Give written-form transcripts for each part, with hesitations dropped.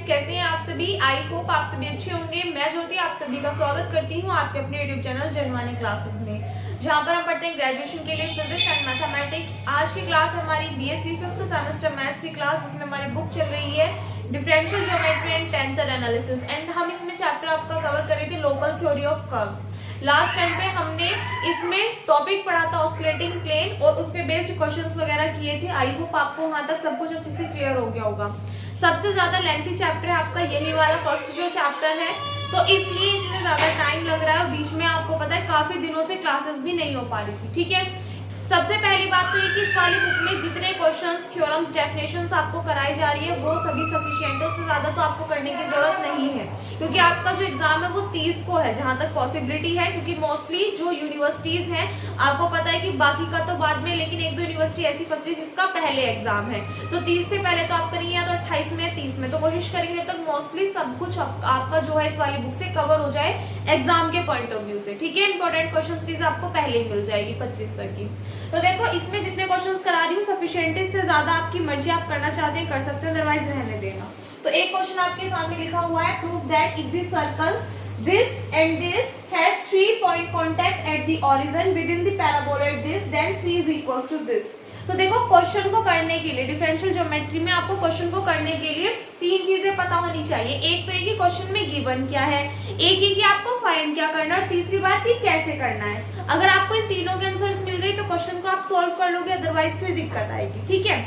कैसे हैं आप सभी। आई होप आप सभी अच्छे होंगे। मैं ज्योति आप सभी का स्वागत करती हूँ आपके अपने यूट्यूब चैनल जनवानी क्लासेस में, जहाँ पर हम पढ़ते हैं ग्रेजुएशन के लिए फिजिक्स एंड मैथमेटिक्स। आज की क्लास हमारी बीएससी 5th सेमेस्टर मैथ्स की क्लास, जिसमें हमारी बुक चल रही है differential geometry and tensor analysis. And हम इसमें चैप्टर आपका कवर कर रहे थे local theory of curves. Last time पे हमने इसमें टॉपिक पढ़ा था ऑस्किलेटिंग प्लेन और उस पे बेस्ड क्वेश्चंस वगैरह किए थे। आई होप आपको वहां तक सब कुछ अच्छे से क्लियर हो गया होगा। सबसे ज्यादा लेंथी चैप्टर है आपका यही वाला फर्स्ट जो चैप्टर है, तो इसलिए इसमें ज्यादा टाइम लग रहा है। बीच में आपको पता है काफी दिनों से क्लासेस भी नहीं हो पा रही थी, ठीक है। सबसे पहली बात तो ये कि इस वाली बुक में जितने क्वेश्चंस, थ्योरम्स, डेफिनेशंस आपको कराई जा रही है वो सभी सफिशिएंट है। उससे ज्यादा तो आपको करने की जरूरत नहीं है, क्योंकि आपका जो एग्जाम है वो 30 को है, जहां तक पॉसिबिलिटी है। क्योंकि मोस्टली जो यूनिवर्सिटीज हैं आपको पता है कि बाकी का तो बाद में, लेकिन एक दो यूनिवर्सिटी ऐसी फंसी जिसका पहले एग्जाम है, तो 30 से पहले तो आपका नहीं है, तो 28 में 30 में तो कोशिश करेंगे जब तक मोस्टली सब कुछ आपका जो है इस वाली बुक से कवर हो जाए एग्जाम के पॉइंट ऑफ व्यू से, ठीक है। इंपॉर्टेंट क्वेश्चन सीरीज आपको पहले ही मिल जाएगी 25 तक की। तो देखो इसमें जितने क्वेश्चंस करा रही हूँ सफिशिएंट, इससे ज्यादा आपकी मर्जी, आप करना चाहते हैं कर सकते हैं, अदरवाइज रहने देना। तो एक क्वेश्चन आपके सामने लिखा हुआ है, prove that if this circle this and this has 3 point contact at the origin within the paraboloid this, then c is equals to this। तो देखो क्वेश्चन को करने के लिए डिफरेंशियल ज्योमेट्री में आपको क्वेश्चन को करने के लिए तीन चीजें पता होनी चाहिए। एक तो ये कि क्वेश्चन में गिवन क्या है, एक ये कि आपको फाइंड क्या करना है, और तीसरी बात कि कैसे करना है। अगर आपको इन तीनों के आंसर्स मिल गई तो क्वेश्चन को आप सोल्व कर लोगे, अदरवाइज फिर दिक्कत आएगी, ठीक है।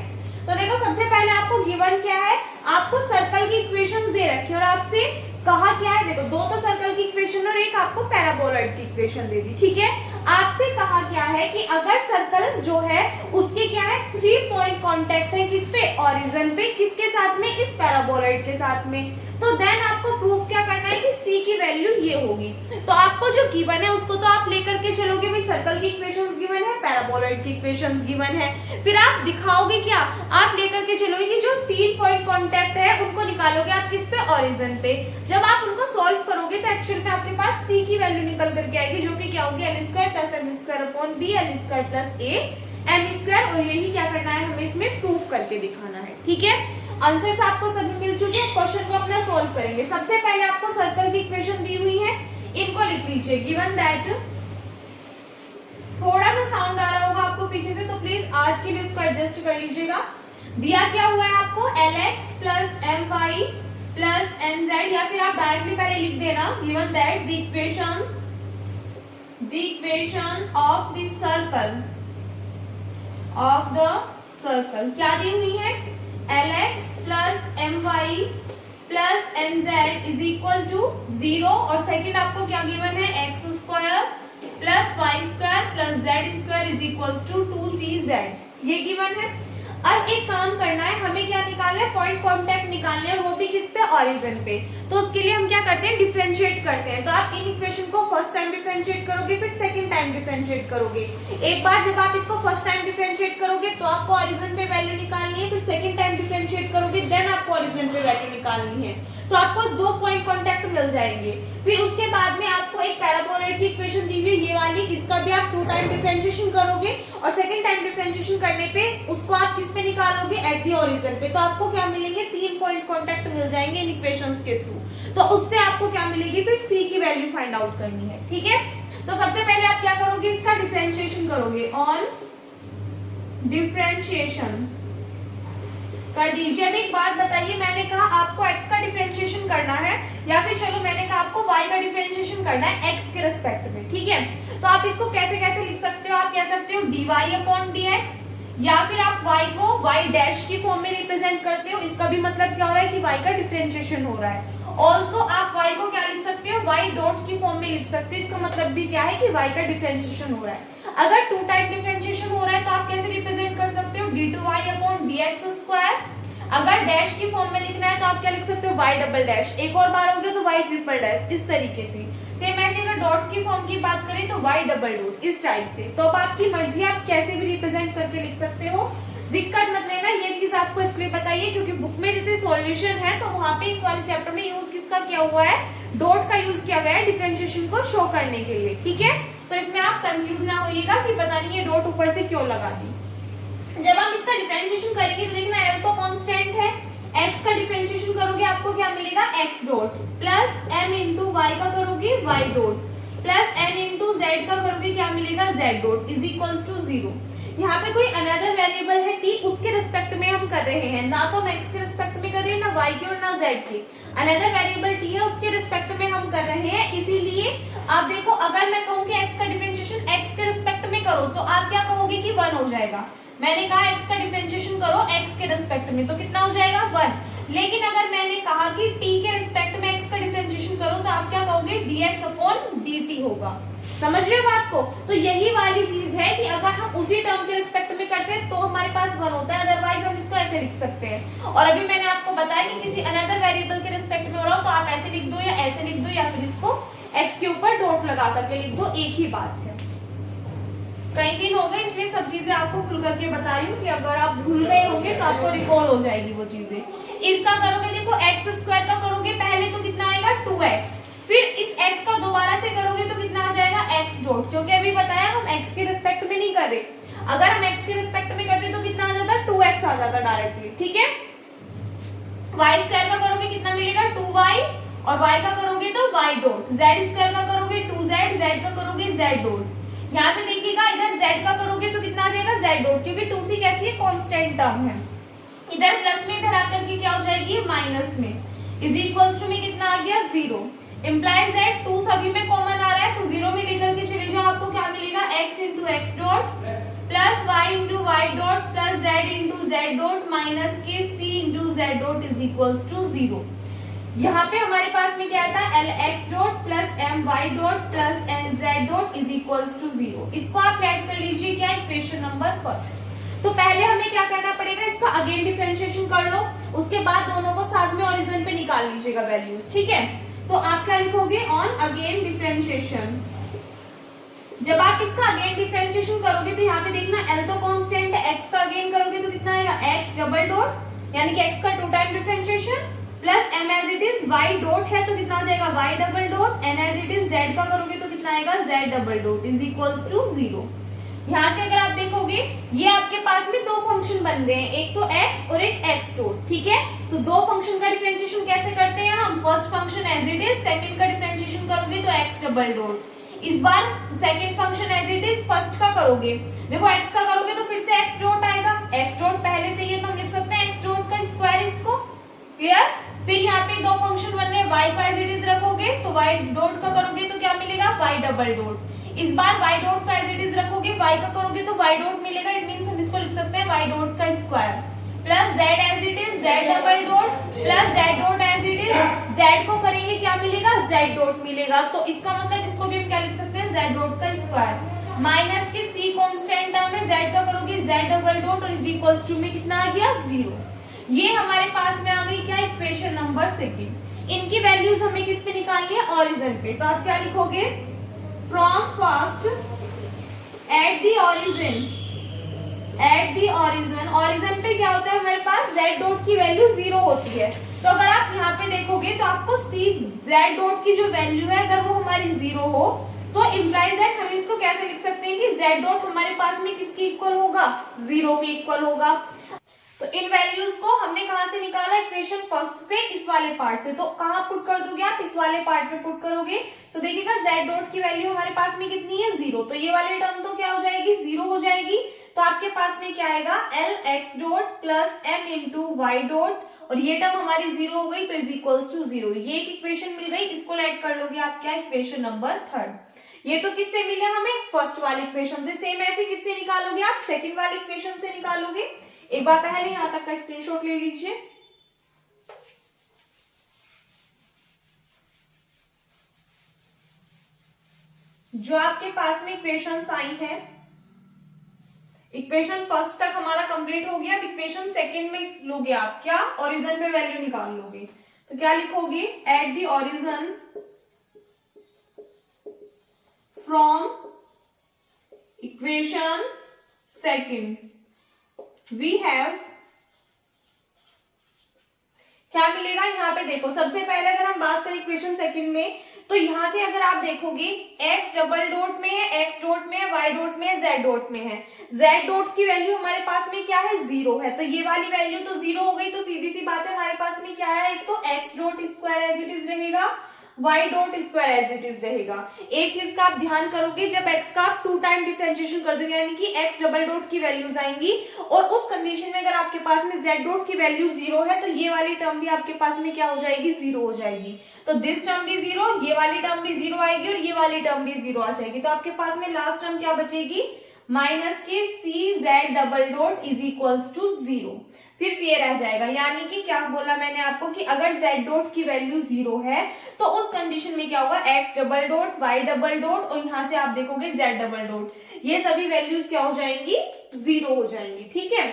तो देखो सबसे पहले आपको गिवन क्या है, आपको सर्कल की इक्वेशन दे रखी है और आपसे कहा क्या है, देखो दो तो सर्कल की इक्वेशन और एक आपको पैराबोलॉइड की इक्वेशन दे दी, ठीक है। आपसे कहा क्या है कि अगर सर्कल जो है उसके क्या है 3 पॉइंट कांटेक्ट है, किस पे, ओरिजिन पे, किसके साथ में, इस पैराबोलॉइड के साथ में, तो देन आपको प्रूफ क्या करना है कि c की वैल्यू ये होगी। तो आपको जो गिवन है उसको तो आप लेकर के चलोगे, भाई सर्कल की इक्वेशंस गिवन है, पैराबोलॉइड की इक्वेशंस गिवन है, फिर आप दिखाओगे क्या, आप लेकर के चलोगे कि जो 3 पॉइंट कांटेक्ट है उनको निकालोगे आप किस पे, ओरिजिन पे। जब आप उनको सॉल्व करोगे तो एक्चुअल में आपके पास c की वैल्यू निकल करके आएगी, जो कि क्या होगी l² + m² upon b, l² + a m²। और यही क्या करना है, हमें इसमें प्रूफ करके दिखाना है, ठीक है। आंसर्स आपको सभी मिल चुके हैं, क्वेश्चन को अपना सॉल्व करेंगे। सबसे पहले आपको सर्कल की इक्वेशन दी हुई है, इनको लिख लीजिए। गिवन दैट, थोड़ा सा साउंड आ रहा होगा आपको पीछे से, तो प्लीज आज के लिए उसको एडजस्ट कर लीजिएगा। दिया क्या हुआ है आपको, lx + my + nz, या फिर आप डायरेक्टली पहले लिख देना, given that the equation of the circle क्या दी हुई है, lx + my + nz is equal to 0, और सेकंड आपको क्या गिवन है, x² + y² + z² is equal to 2cz, ये गिवन है। अब एक काम करना है, हमें क्या निकालना है, पॉइंट कांटेक्ट निकालने हैं, वो भी किस पे, ओरिजिन पे। तो उसके लिए हम क्या करते हैं, डिफरेंशिएट करते हैं। तो आप इन इक्वेशन को फर्स्ट टाइम डिफरेंशिएट करोगे, फिर सेकंड टाइम डिफरेंशिएट करोगे। एक बार जब आप इसको फर्स्ट टाइम डिफरेंशिएट करोगे तो आपको ओरिजिन पे वैल्यू निकालनी है, फिर सेकंड टाइम डिफरेंशिएट करोगे देन आपको ओरिजिन पे वैल्यू निकालनी है। तो आपको 2 पॉइंट कांटेक्ट मिल जाएंगे। फिर उसके बाद में आपको एक पैराबोलॉइड की इक्वेशन दी हुई है, ये वाली, इसका भी आप 2 टाइम डिफरेंशिएशन करोगे, और सेकंड टाइम डिफरेंशिएशन करने पे उसको आप किस पे निकालोगे, एट द ओरिजिन पे। तो आपको क्या मिलेंगे, 3 पॉइंट कांटेक्ट मिल जाएंगे इन इक्वेशंस के थ्रू। तो उससे आपको क्या मिलेगी, फिर c की वैल्यू फाइंड आउट करनी है, ठीक है। तो सबसे पहले आप क्या करोगे, इसका डिफरेंशिएशन करोगे, ऑन डिफरेंशिएशन कर दीजिए। अब एक बात बताइए, मैंने कहा आपको x का डिफरेंशिएशन करना है, या फिर चलो मैंने कहा आपको y का डिफरेंशिएशन करना है x के रिस्पेक्ट में, ठीक है। तो आप इसको कैसे कैसे लिख सकते हो, आप कह सकते हो dy/dx, या फिर आप y को y' की फॉर्म में रिप्रेजेंट करते हो। इसका भी मतलब क्या हो रहा है कि y का डिफरेंशिएशन हो रहा है। ऑल्सो आप y को क्या लिख सकते हो, y डॉट की फॉर्म में लिख सकते हो। इसका मतलब भी क्या है कि y का डिफरेंशिएशन हो रहा है। अगर 2 टाइप डिफरेंशिएशन हो रहा है तो आप कैसे रिप्रेजेंट कर सकते हो, d2y/dx²। अगर डैश की फॉर्म में लिखना है तो आप क्या लिख सकते हो, y', एक और बार हो गया तो y', इस तरीके से। सेम ऐसे अगर डॉट की फॉर्म की बात करें तो y', इस टाइप से। तो अब आपकी मर्जी, आप कैसे भी रिप्रेजेंट करके लिख सकते हो, दिक्कत मत लेना। ये चीज आपको इसलिए बताइए क्योंकि बुक में जैसे सॉल्यूशन है तो वहां पे इस वाले चैप्टर में यूज किसका किया हुआ है, डॉट का यूज किया गया है डिफरेंशिएशन को शो करने के लिए, ठीक है। तो इसमें आप कंफ्यूज ना होइएगा कि पता नहीं ये डॉट ऊपर से क्यों लगा दी। जब हम इसका डिफरेंशिएशन करेंगे तो देखना l तो कांस्टेंट है, x का डिफरेंशिएशन करोगे आपको क्या मिलेगा x dot plus m into y का करोगे y dot plus n into z का करोगे क्या मिलेगा z dot is equals to 0। यहाँ पे कोई अनदर वेरिएबल है t, उसके रिस्पेक्ट में हम कर रहे हैं, ना तो हम x के रिस्पेक्ट में कर रहे हैं, ना y के और ना z के। अनदर वेरिएबल t है, उसके रिस्पेक्ट में हम कर रहे हैं। इसीलिए आप देखो, अगर मैं कहूँ कि x का डिफरेंशिएशन x के रिस्पेक्ट में करो तो आप क्या कहोगे कि 1 हो जाएगा। मैंने कहा x का डिफरेंशिएशन करो x के रिस्पेक्ट में तो कितना हो जाएगा 1। लेकिन अगर मैंने कहा कि t के रिस्पेक्ट में x का डिफरेंशिएशन करो तो आप क्या कहोगे dx अपॉन dt होगा। समझ रहे हो बात को? तो यही वाली चीज है कि अगर हम उसी टर्म के रिस्पेक्ट में करते हैं तो हमारे पास 1 होता है, अदरवाइज हम इसको ऐसे लिख सकते हैं। और अभी मैंने आपको बताया कि किसी अनदर वेरिएबल के रिस्पेक्ट में हो रहा हो तो आप ऐसे लिख दो या ऐसे लिख दो या फिर इसको x के ऊपर डॉट लगा करके लिख दो, एक ही बात है। कई दिन हो गए इसलिए सब चीजें आपको खुल करके बता रही हूँ कि अगर आप भूल गए होंगे तो आपको रिकॉल हो जाएगी वो चीजें। इसका करोगे, देखो एक्स स्क्वायर का करोगे पहले तो कितना आएगा 2x, फिर इस x का दोबारा से करोगे तो कितना आ जाएगा x डॉट, क्योंकि अभी बताया हम x के रिस्पेक्ट में नहीं कर रहे। अगर हम x के रिस्पेक्ट में करते तो कितना आ जाता 2x आ जाता डायरेक्टली, ठीक है। y स्क्वायर का करोगे कितना मिलेगा 2y, और y का करोगे तो y डॉट, z स्क्वायर का करोगे 2z, z का करोगे z डॉट। यहाँ से देखिएगा इधर z का करोगे तो कितना आ जाएगा z डॉट, क्योंकि 2c कैसी है कांस्टेंट टर्म है। इधर प्लस में इधर आकर के क्या हो जाएगी माइनस में, इज इक्वल्स टू में कितना आ गया 0। इम्प्लाइज दैट 2 सभी में कॉमन आ रहा है तो 0 में लेकर के चले जाओ, आपको क्या मिलेगा x into x dot plus y into y dot plus z into z dot minus के c into z dot is equals to 0। यहाँ पे हमारे पास में क्या था l x dot plus m y dot plus n z dot is equals to 0। इसको आप ऐड कर लीजिए क्या इक्वेशन नंबर फर्स्ट। तो पहले हमें क्या करना पड़ेगा, इसका अगेन डिफरेंशिएशन कर लो, उसके बाद दोनों को साथ में ओरिजिन पे निकाल लीजिएगा वैल्यूज, ठीक है। तो आप क्या लिखोगे ऑन अगेन डिफरेंशिएशन। जब आप इसका अगेन डिफरेंशिएशन करोगे तो यहाँ पे देखना l तो कांस्टेंट है, x का अगेन करोगे तो कितना आएगा x डबल डॉट, यानी कि x का 2 time differentiation plus m as it is y dot है तो कितना आ जाएगा y double dot, n as it is z का करोगे तो कितना आएगा z double dot is equals to 0। यहाँ से अगर आप देखोगे ये आपके पास में दो फंक्शन बन रहे हैं, एक तो x और एक x डॉट, ठीक है। तो दो फंक्शन का डिफरेंशिएशन कैसे करते हैं हम, first function as it is, second का डिफरेंशिएशन करोगे तो x डबल डॉट, इस बार second function as it is first का करोगे, देखो x का करोगे तो फिर से x डॉट आएगा, x डॉट पहले से ही है तो हम लिख सकते हैं x डॉट का स्क्वायर, इसको क्लियर। फिर यहाँ पे दो फंक्शन बन रहे हैं, y का एज इट इज रखोगे तो y डॉट का करोगे तो क्या मिलेगा y डबल डॉट, इस बार y डॉट का एज इट इज रखोगे, y का करोगे तो y डॉट मिलेगा, इट मींस हम इसको लिख सकते हैं y डॉट का square plus z as it is z double dot plus z dot as it is, z को करेंगे क्या मिलेगा z डॉट मिलेगा, तो इसका मतलब इसको भी हम क्या लिख सकते हैं z डॉट का स्क्वायर माइनस के c कांस्टेंट टर्म है, z का करोगे z डबल डॉट और इज इक्वल्स टू में कितना आ गया 0। ये हमारे पास में आ गई क्या इक्वेशन नंबर सेकंड। इनकी वैल्यूज हमें किस पे निकालनी है ओरिजिन पे, तो आप क्या लिखोगे from first at the origin, at the origin, origin पे क्या होता है हमारे पास z डॉट की वैल्यू 0 होती है। तो अगर आप यहाँ पे देखोगे तो आपको c z डॉट की जो वैल्यू है अगर वो हमारी 0 हो सो इम्प्लाइज दैट हम इसको कैसे लिख सकते हैं कि z डॉट हमारे पास में किसके इक्वल होगा 0 के इक्वल होगा। तो इन वैल्यूज को हमने कहां से निकाला इक्वेशन फर्स्ट से, इस वाले पार्ट से, तो कहां पुट कर दोगे आप इस वाले पार्ट में पुट करोगे तो देखिएगा z डॉट की वैल्यू हमारे पास में कितनी है 0, तो ये वाली टर्म तो क्या हो जाएगी 0 हो जाएगी। तो आपके पास में क्या आएगा l x dot plus m into y dot, और ये टर्म हमारी 0 हो गई तो इज इक्वल्स टू 0। ये एक इक्वेशन मिल गई, इसको ऐड कर लोगे आप क्या इक्वेशन नंबर थर्ड। ये तो किससे मिले हमें फर्स्ट वाली इक्वेशन से, सेम ऐसे किससे निकालोगे आप सेकंड वाली इक्वेशन से निकालोगे। एक बार पहले यहां तक का स्क्रीनशॉट ले लीजिए। जो आपके पास में इक्वेशंस आई हैं, इक्वेशन फर्स्ट तक हमारा कंप्लीट हो गया। अब इक्वेशन सेकंड में लोगे आप क्या ओरिजिन पे वैल्यू निकाल लोगे, तो क्या लिखोगे at the origin from equation second we have, क्या मिलेगा यहाँ पे देखो, सबसे पहले अगर हम बात करें इक्वेशन सेकंड में, तो यहाँ से अगर आप देखोगे x डबल डॉट में है, x डॉट में है, y डॉट में है, z डॉट में है। z डॉट की वैल्यू हमारे पास में क्या है, 0 है, तो ये वाली वैल्यू तो 0 हो गई। तो सीधी सी बात है, हमारे पास में क्या है, एक तो x dot square as it is रहेगा, y dot square as it is रहेगा। एक चीज का आप ध्यान करोगे, जब x का आप 2 टाइम डिफरेंशिएशन कर दोगे, यानी कि x डबल डॉट की वैल्यूज आएंगी, और उस कंडीशन में अगर आपके पास में z डॉट की वैल्यू 0 है, तो ये वाली टर्म भी आपके पास में क्या हो जाएगी, 0 हो जाएगी। तो दिस टर्म भी 0, ये वाली टर्म भी 0 आएगी, और ये वाली टर्म भी 0 आ जाएगी। तो आपके पास में लास्ट टर्म क्या बचेगी, माइनस के C Z double dot is equals to 0, सिर्फ ये रह जाएगा। यानी कि क्या बोला मैंने आपको कि अगर z डॉट की वैल्यू 0 है, तो उस कंडीशन में क्या होगा, x double dot, y double dot, और यहाँ से आप देखोगे z डबल डॉट, ये सभी वैल्यूज क्या हो जाएंगी, 0 हो जाएंगी। ठीक है।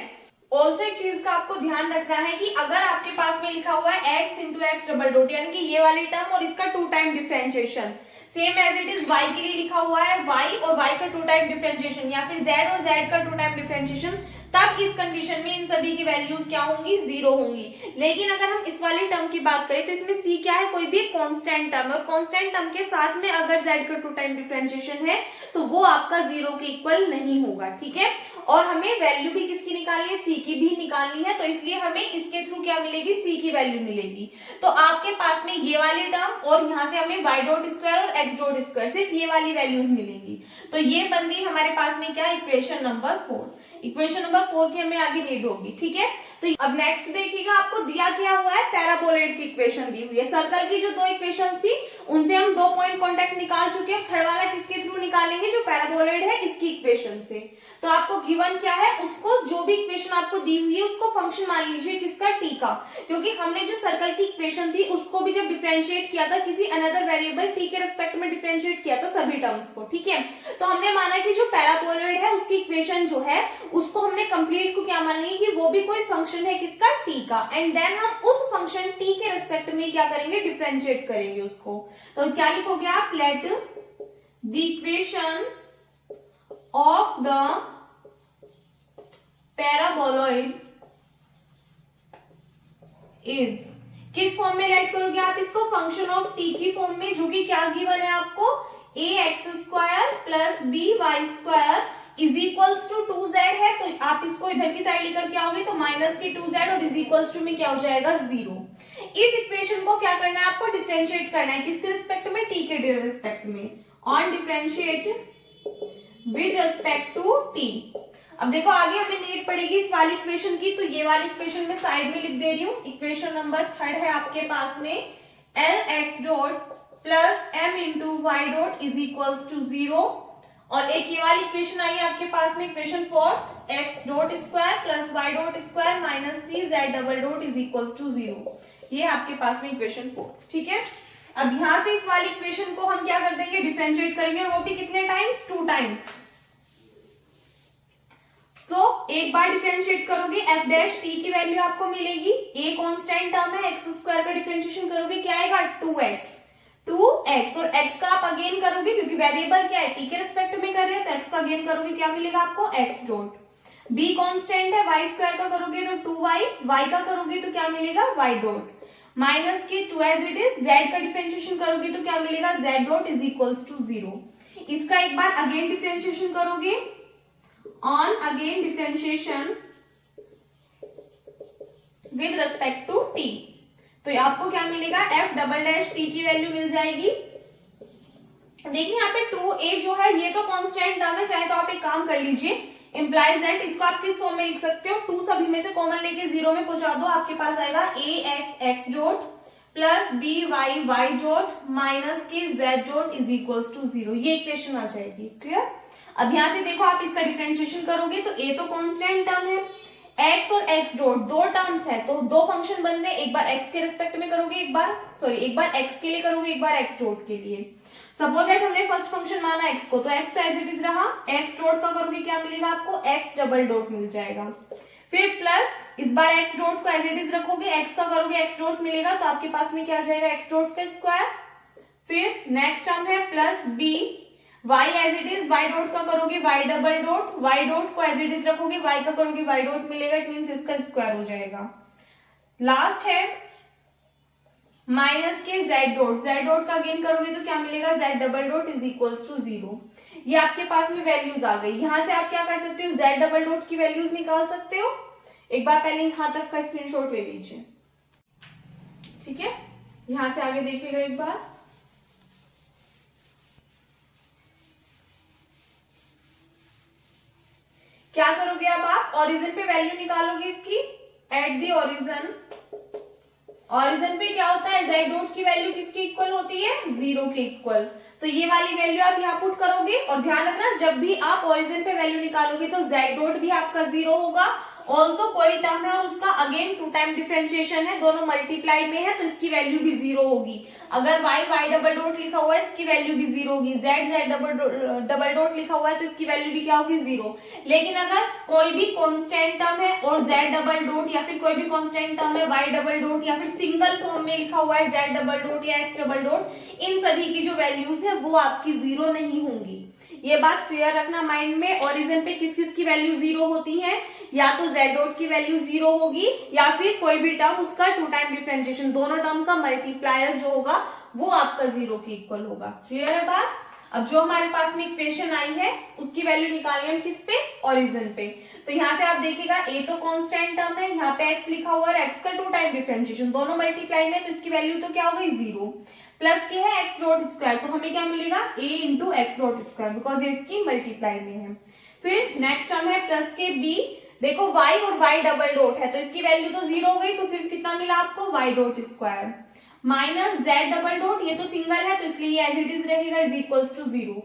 ऑल्सो एक चीज का आपको ध्यान रखना है कि अगर आपके पास में लिखा हुआ है x into x double dot, यानी कि ये वाली टर्म और इसका 2 time differentiation, same as it is y के लिए लिखा हुआ है y और y का 2 टाइम डिफरेंशिएशन, या फिर z और z का 2 टाइम डिफरेंशिएशन, तब इस कंडीशन में इन सभी की वैल्यूज क्या होंगी, 0 होंगी। लेकिन अगर हम इस वाली टर्म की बात करें, तो इसमें c क्या है, कोई भी कांस्टेंट टर्म, और कांस्टेंट टर्म के साथ में अगर z का 2 टाइम डिफरेंशिएशन है, तो वो आपका 0 के इक्वल नहीं होगा। ठीक है। और हमें वैल्यू भी किसकी निकालनी है, c की भी निकालनी है, तो इसलिए हमें इसके थ्रू क्या मिलेगी, c की वैल्यू मिलेगी। तो आपके पास में ये वाली टर्म और यहाँ से हमें y डॉट स्क्वायर और x डॉट स्क्वायर, सिर्फ ये वाली वैल्यूज मिलेंगी। तो ये बन गई हमारे पास में क्या, इक्वेशन नंबर 4। इक्वेशन नंबर 4 की हमें आगे नीड होगी। ठीक है। तो अब नेक्स्ट देखिएगा, आपको दिया क्या हुआ है, पैराबोलॉइड की इक्वेशन दी हुई है। सर्कल की जो 2 इक्वेशन थी, उनसे हम 2 पॉइंट कांटेक्ट निकाल चुके हैं। थर्ड वाला किसके थ्रू निकालेंगे, जो पैराबोलॉइड है इसकी इक्वेशन से। तो आपको गिवन क्या है, उसको जो भी इक्वेशन आपको दी हुई है उसको फंक्शन मान लीजिए किसका, टी का, क्योंकि हमने जो सर्कल की इक्वेशन थी उसको भी जब डिफरेंशिएट किया था किसी अनदर वेरिएबल टी के रिस्पेक्ट में डिफरेंशिएट किया था सभी टर्म्स को। ठीक है। तो हमने माना कि जो पैराबोलॉइड है उसकी इक्वेशन जो है उसको हमने कंप्लीट को क्या मान लिया कि वो भी कोई फंक्शन है किसका, टी का, एंड देन हम उस फंक्शन टी के रिस्पेक्ट में क्या करेंगे, डिफरेंशिएट करेंगे उसको। तो क्या लिखोगे आप, let the equation of the paraboloid is, किस फॉर्म में लेट करोगे आप इसको, फंक्शन ऑफ टी की फॉर्म में, जो कि क्या गिवन है आपको, ax square plus by square is equals to 2z है। तो आप इसको इधर की साइड लेकर के आओगे तो माइनस के 2z और इज इक्वल्स टू में क्या हो जाएगा, 0। इस इक्वेशन को क्या करना है, आपको डिफरेंशिएट करना है, किसके रिस्पेक्ट में, टी के रिस्पेक्ट में, on differentiate with respect to t. अब देखो आगे हमें नीड पड़ेगी इस वाली इक्वेशन की, तो ये वाली इक्वेशन में साइड में लिख दे रही हूँ। इक्वेशन नंबर 3 है आपके पास में, l x dot plus m into y dot is equals to 0, और एक ये वाली इक्वेशन आई है आपके पास में, equation 4, x dot square plus y dot square minus c Z double dot is equals to 0। ये आपके पास में इक्वेशन 4। ठीक है। अब यहां से इस वाली इक्वेशन को हम क्या कर देंगे, डिफरेंशिएट करेंगे, और वो भी कितने टाइम्स, 2 टाइम्स। एक बार डिफरेंशिएट करोगे एफ डैश टी की वैल्यू आपको मिलेगी, ए कांस्टेंट टर्म है, एक्स स्क्वायर का डिफरेंशिएशन करोगे क्या आएगा, 2x, और x का आप अगेन करोगे, क्योंकि वेरिएबल क्या है, टी के रिस्पेक्ट में कर रहे हैं, तो x का अगेन करोगे क्या मिलेगा आपको, x डॉट, b कांस्टेंट है, y स्क्वायर का करोगे तो 2y, y का करोगे तो क्या मिलेगा, y डॉट, माइनस के 2 एज इट इज, z का डिफरेंशिएशन करोगे तो क्या मिलेगा, z dot is equals to 0। इसका एक बार अगेन डिफरेंशिएशन करोगे, on again differentiation with respect to t, तो आपको क्या मिलेगा, f डबल डैश टी की वैल्यू मिल जाएगी। देखिए यहाँ पे 2a जो है ये तो कांस्टेंट टर्म है, चाहे तो आप एक काम कर लीजिए, इंप्लाइज दैट इसको आप किस फॉर्म में लिख सकते हो, 2 सभी में से कॉमन लेके 0 में पहुंचा दो, आपके पास आएगा ax x dot plus by y dot minus के z dot is equals to 0। ये इक्वेशन आ जाएगी। क्लियर। अब यहाँ से देखो आप इसका डिफरेंशिएशन करोगे तो a तो कांस्टेंट टर्म है, x और x डॉट 2 टर्म्स है, तो 2 फंक्शन बन रहे, एक बार x के रिस्पेक्ट में करोगे, एक बार x के लिए करोगे, एक बार x डॉट के लिए। सपोज दैट हमने फर्स्ट फंक्शन माना x को, तो x तो एज इट इज रहा, x डॉट का करोगे क्या मिलेगा आपको, x डबल डॉट मिल जाएगा। फिर प्लस इस बार x डॉट को एज इट इज रखोगे, x का करोगे x डॉट मिलेगा, तो आपके पास में क्या आ जाएगा, x डॉट का स्क्वायर। फिर नेक्स्ट टर्म है plus b, y as it is, y dot का करोगे y double dot, y dot को एज इट इज रखोगे, y का करोगे y डॉट मिलेगा, इट मींस इसका स्क्वायर हो जाएगा। लास्ट है माइनस के जेड डॉट का अगेन करोगे तो क्या मिलेगा, z double dot is equals to 0। ये आपके पास में वैल्यूज आ गई। यहां से आप क्या कर सकते हो, जेड डबल डॉट की वैल्यूज निकाल सकते हो। एक बार पहले यहां तक का स्क्रीनशॉट ले लीजिए, ठीक है। यहां से आगे देखिएगा एक बार। क्या करोगे अब आप ओरिजिन पे वैल्यू निकालोगे इसकी, एट द ओरिजिन। ओरिजिन पे क्या होता है, जेड डॉट की वैल्यू किसके इक्वल होती है, 0 के इक्वल। तो ये वाली वैल्यू आप यहाँ पुट करोगे और ध्यान रखना जब भी आप ओरिजिन पे वैल्यू निकालोगे तो जेड डॉट भी आपका 0 होगा। ऑल्सो कोई टर्म है और उसका अगेन 2 टाइम डिफरेंशिएशन है, दोनों मल्टीप्लाई में है तो इसकी वैल्यू भी 0 होगी। अगर y डबल डॉट लिखा हुआ है इसकी वैल्यू भी 0 होगी, z डबल डॉट लिखा हुआ है तो इसकी वैल्यू भी क्या होगी, 0। लेकिन अगर कोई भी कांस्टेंट टर्म है और z डबल डॉट या फिर कोई भी कांस्टेंट टर्म है y डबल डॉट या फिर सिंगल फॉर्म में लिखा हुआ है z डबल डॉट या x डबल डॉट, इन सभी की जो वैल्यूज है वो आपकी 0 नहीं होंगी। ये बात क्लियर रखना माइंड में। ओरिजिन पे किस किस की वैल्यू 0 होती है, या तो z डॉट की वैल्यू 0 होगी या फिर कोई भी टर्म उसका 2 टाइम डिफरेंशिएशन, दोनों टर्म का मल्टीप्लायर जो होगा वो आपका 0 के इक्वल होगा। क्लियर है बात। अब जो हमारे पास में इक्वेशन आई है उसकी वैल्यू निकालिए हम किस पे, ओरिजिन पे। तो यहाँ से आप देखिएगा a तो कांस्टेंट टर्म है, यहाँ पे x लिखा हुआ है, x का 2 टाइम डिफरेंशिएशन, दोनों मल्टीप्लाई में तो इसकी वैल्यू तो क्या हो गई, 0। प्लस के है x डॉट स्क्वायर, तो हमें क्या मिलेगा, a into x dot square, because ये इसकी मल्टीप्लाई में है। फिर नेक्स्ट टर्म है प्लस के b, देखो y और y डबल डॉट है तो इसकी वैल्यू तो 0 हो गई, तो सिर्फ कितना मिला आपको, y dot square minus z double dot, ये तो सिंगल है तो इसलिए एज इट इज रहेगा, is equals to 0।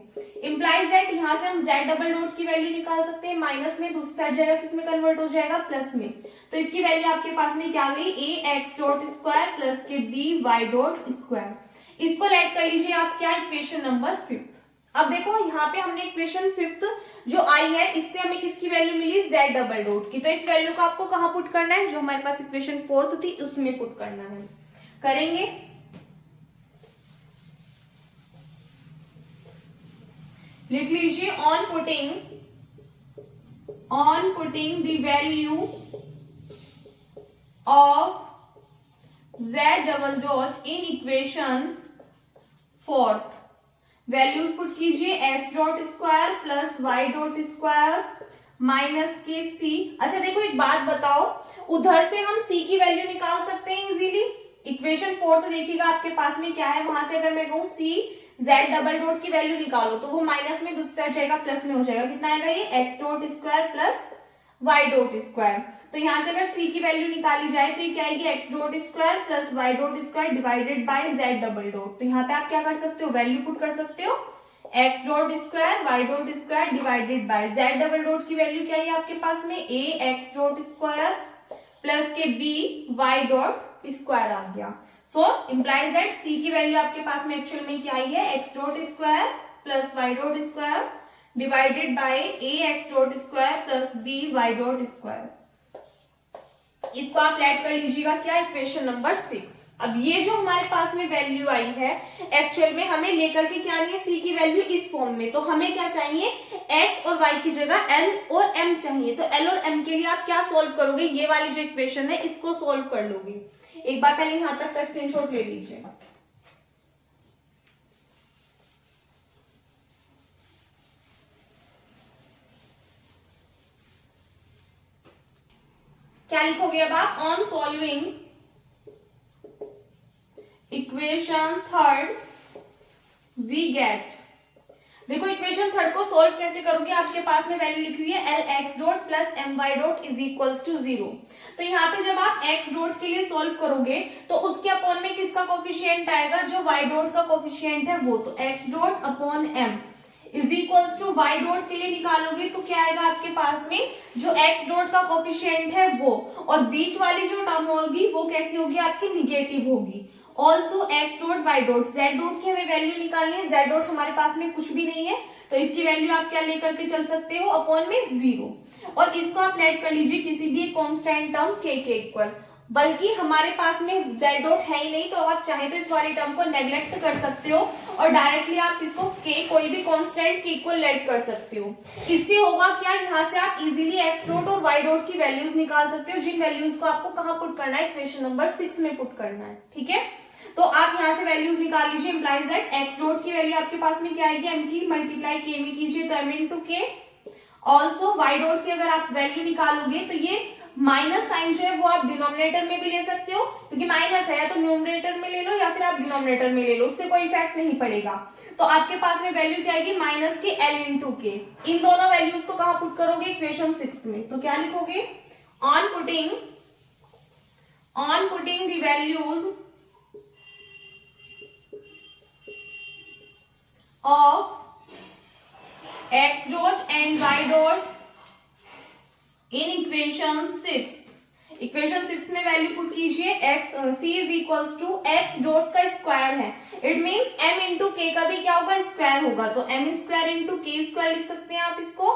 Implies that यहाँ से हम z डबल डॉट की वैल्यू निकाल सकते हैं, माइनस में दूसरी साइड जाएगा, किस में कन्वर्ट हो जाएगा, प्लस में। तो इसकी वैल्यू आपके पास में क्या आ गई, a x dot square plus के b y डॉट स्क्वायर। इसको ऐड कर लीजिए आप, क्या, इक्वेशन नंबर 5। अब देखो यहाँ पे हमने इक्वेशन 5 जो आई है इससे हमें किसकी वैल्यू मिली, z डबल डॉट की। तो इस वैल्यू को आपको कहाँ पुट करना है, जो हमारे पास इक्वेशन 4 थी उसमें पुट करना है। करेंगे, लिख लीजिए, on putting the value of z double dot in equation 4, values put कीजिए, x dot square plus y dot square minus के c। अच्छा देखो एक बात बताओ, उधर से हम c की वैल्यू निकाल सकते हैं इजीली। इक्वेशन 4 तो देखिएगा आपके पास में क्या है, वहां से अगर मैं कहूँ c z डबल डॉट की वैल्यू निकालो तो वो माइनस में दूसरी साइड जाएगा, प्लस में हो जाएगा, कितना आएगा ये, x dot square plus y dot square. तो यहाँ से अगर c की वैल्यू निकाली जाए तो ये क्या आएगी, x dot square plus y dot square divided bye z double dot. तो यहाँ पे आप क्या कर सकते हो, वैल्यू पुट कर सकते हो, x dot square y dot square divided bye z double dot की वैल्यू क्या है आपके पास में, a x dot square plus के b y डॉट स्क्वायर आ गया। सो इंप्लाइज दैट c की वैल्यू आपके पास में एक्चुअल में क्या आई है, x dot square plus y dot square divided by a x dot square plus b y dot square. इसको आप ऐड कर लीजिएगा, क्या, इक्वेशन नंबर 6। अब ये जो हमारे पास में वैल्यू आई है एक्चुअल में हमें लेकर के क्या नहीं है, c की वैल्यू इस फॉर्म में, तो हमें क्या चाहिए, x और y की जगह l और m चाहिए। तो l और m के लिए आप क्या सोल्व करोगे, ये वाली जो इक्वेशन है इसको सोल्व कर लोगे। एक बार पहले यहां तक का स्क्रीनशॉट ले लीजिए। क्या लिखोगे अब आप, on solving equation 3 we get, देखो इक्वेशन 3 को सोल्व कैसे करोगे, आपके पास में वैल्यू लिखी हुई है l x dot plus m y dot is equals to 0। तो यहाँ पे जब आप एक्स डॉट के लिए सोल्व करोगे तो उसके अपॉन में किसका कोफिशिएंट आएगा, जो वाई डॉट का कोफिशिएंट है वो, तो x dot upon m is equals to y dot के लिए निकालोगे तो क्या आएगा आपके पास में, जो एक्स डॉट का कोफिशिएंट है वो, और बीच वाली जो टर्म होगी वो कैसी होगी आपकी, निगेटिव होगी। Also x dot y dot, z dot की हमें वैल्यू निकालनी है, जेड डॉट हमारे पास में कुछ भी नहीं है तो इसकी वैल्यू आप क्या लेकर के चल सकते हो, अपॉन में 0, और इसको आप ऐड कर लीजिए किसी भी कांस्टेंट टर्म के इक्वल। बल्कि हमारे पास में जेड डॉट है ही नहीं तो आप चाहे तो इस वाली टर्म को नेग्लेक्ट कर सकते हो और डायरेक्टली आप इसको के कोई भी कांस्टेंट के इक्वल ऐड कर सकते हो। इससे होगा क्या, यहाँ से आप इजीली एक्स डॉट और वाई डॉट की वैल्यूज निकाल सकते हो, जिन वैल्यूज को आपको कहाँ पुट करना है, इक्वेशन नंबर 6 में पुट करना है। ठीक है, तो आप यहाँ से वैल्यूज निकाल लीजिए, इंप्लाइज दैट एक्स डॉट की वैल्यू आपके पास में क्या आएगी, एम की मल्टीप्लाई के में कीजिए तो एम इंटू के। ऑल्सो वाई डॉट की अगर आप वैल्यू निकालोगे तो ये माइनस साइन जो है वो आप डिनोमिनेटर में भी ले सकते हो, क्योंकि माइनस है, या तो न्यूमरेटर में ले लो या फिर आप डिनोमिनेटर में ले लो, उससे कोई इफेक्ट नहीं पड़ेगा। तो आपके पास में वैल्यू क्या आएगी, माइनस के एल इंटू के। इन दोनों वैल्यूज को कहां पुट करोगे, इक्वेशन 6 में। तो क्या लिखोगे, on putting the values of x dot and y dot in equation 6। Equation 6 में वैल्यू पुट कीजिए, x c is equals to x dot का स्क्वायर है, it means m into k का भी क्या होगा, स्क्वायर होगा, तो m square into k square लिख सकते हैं आप इसको,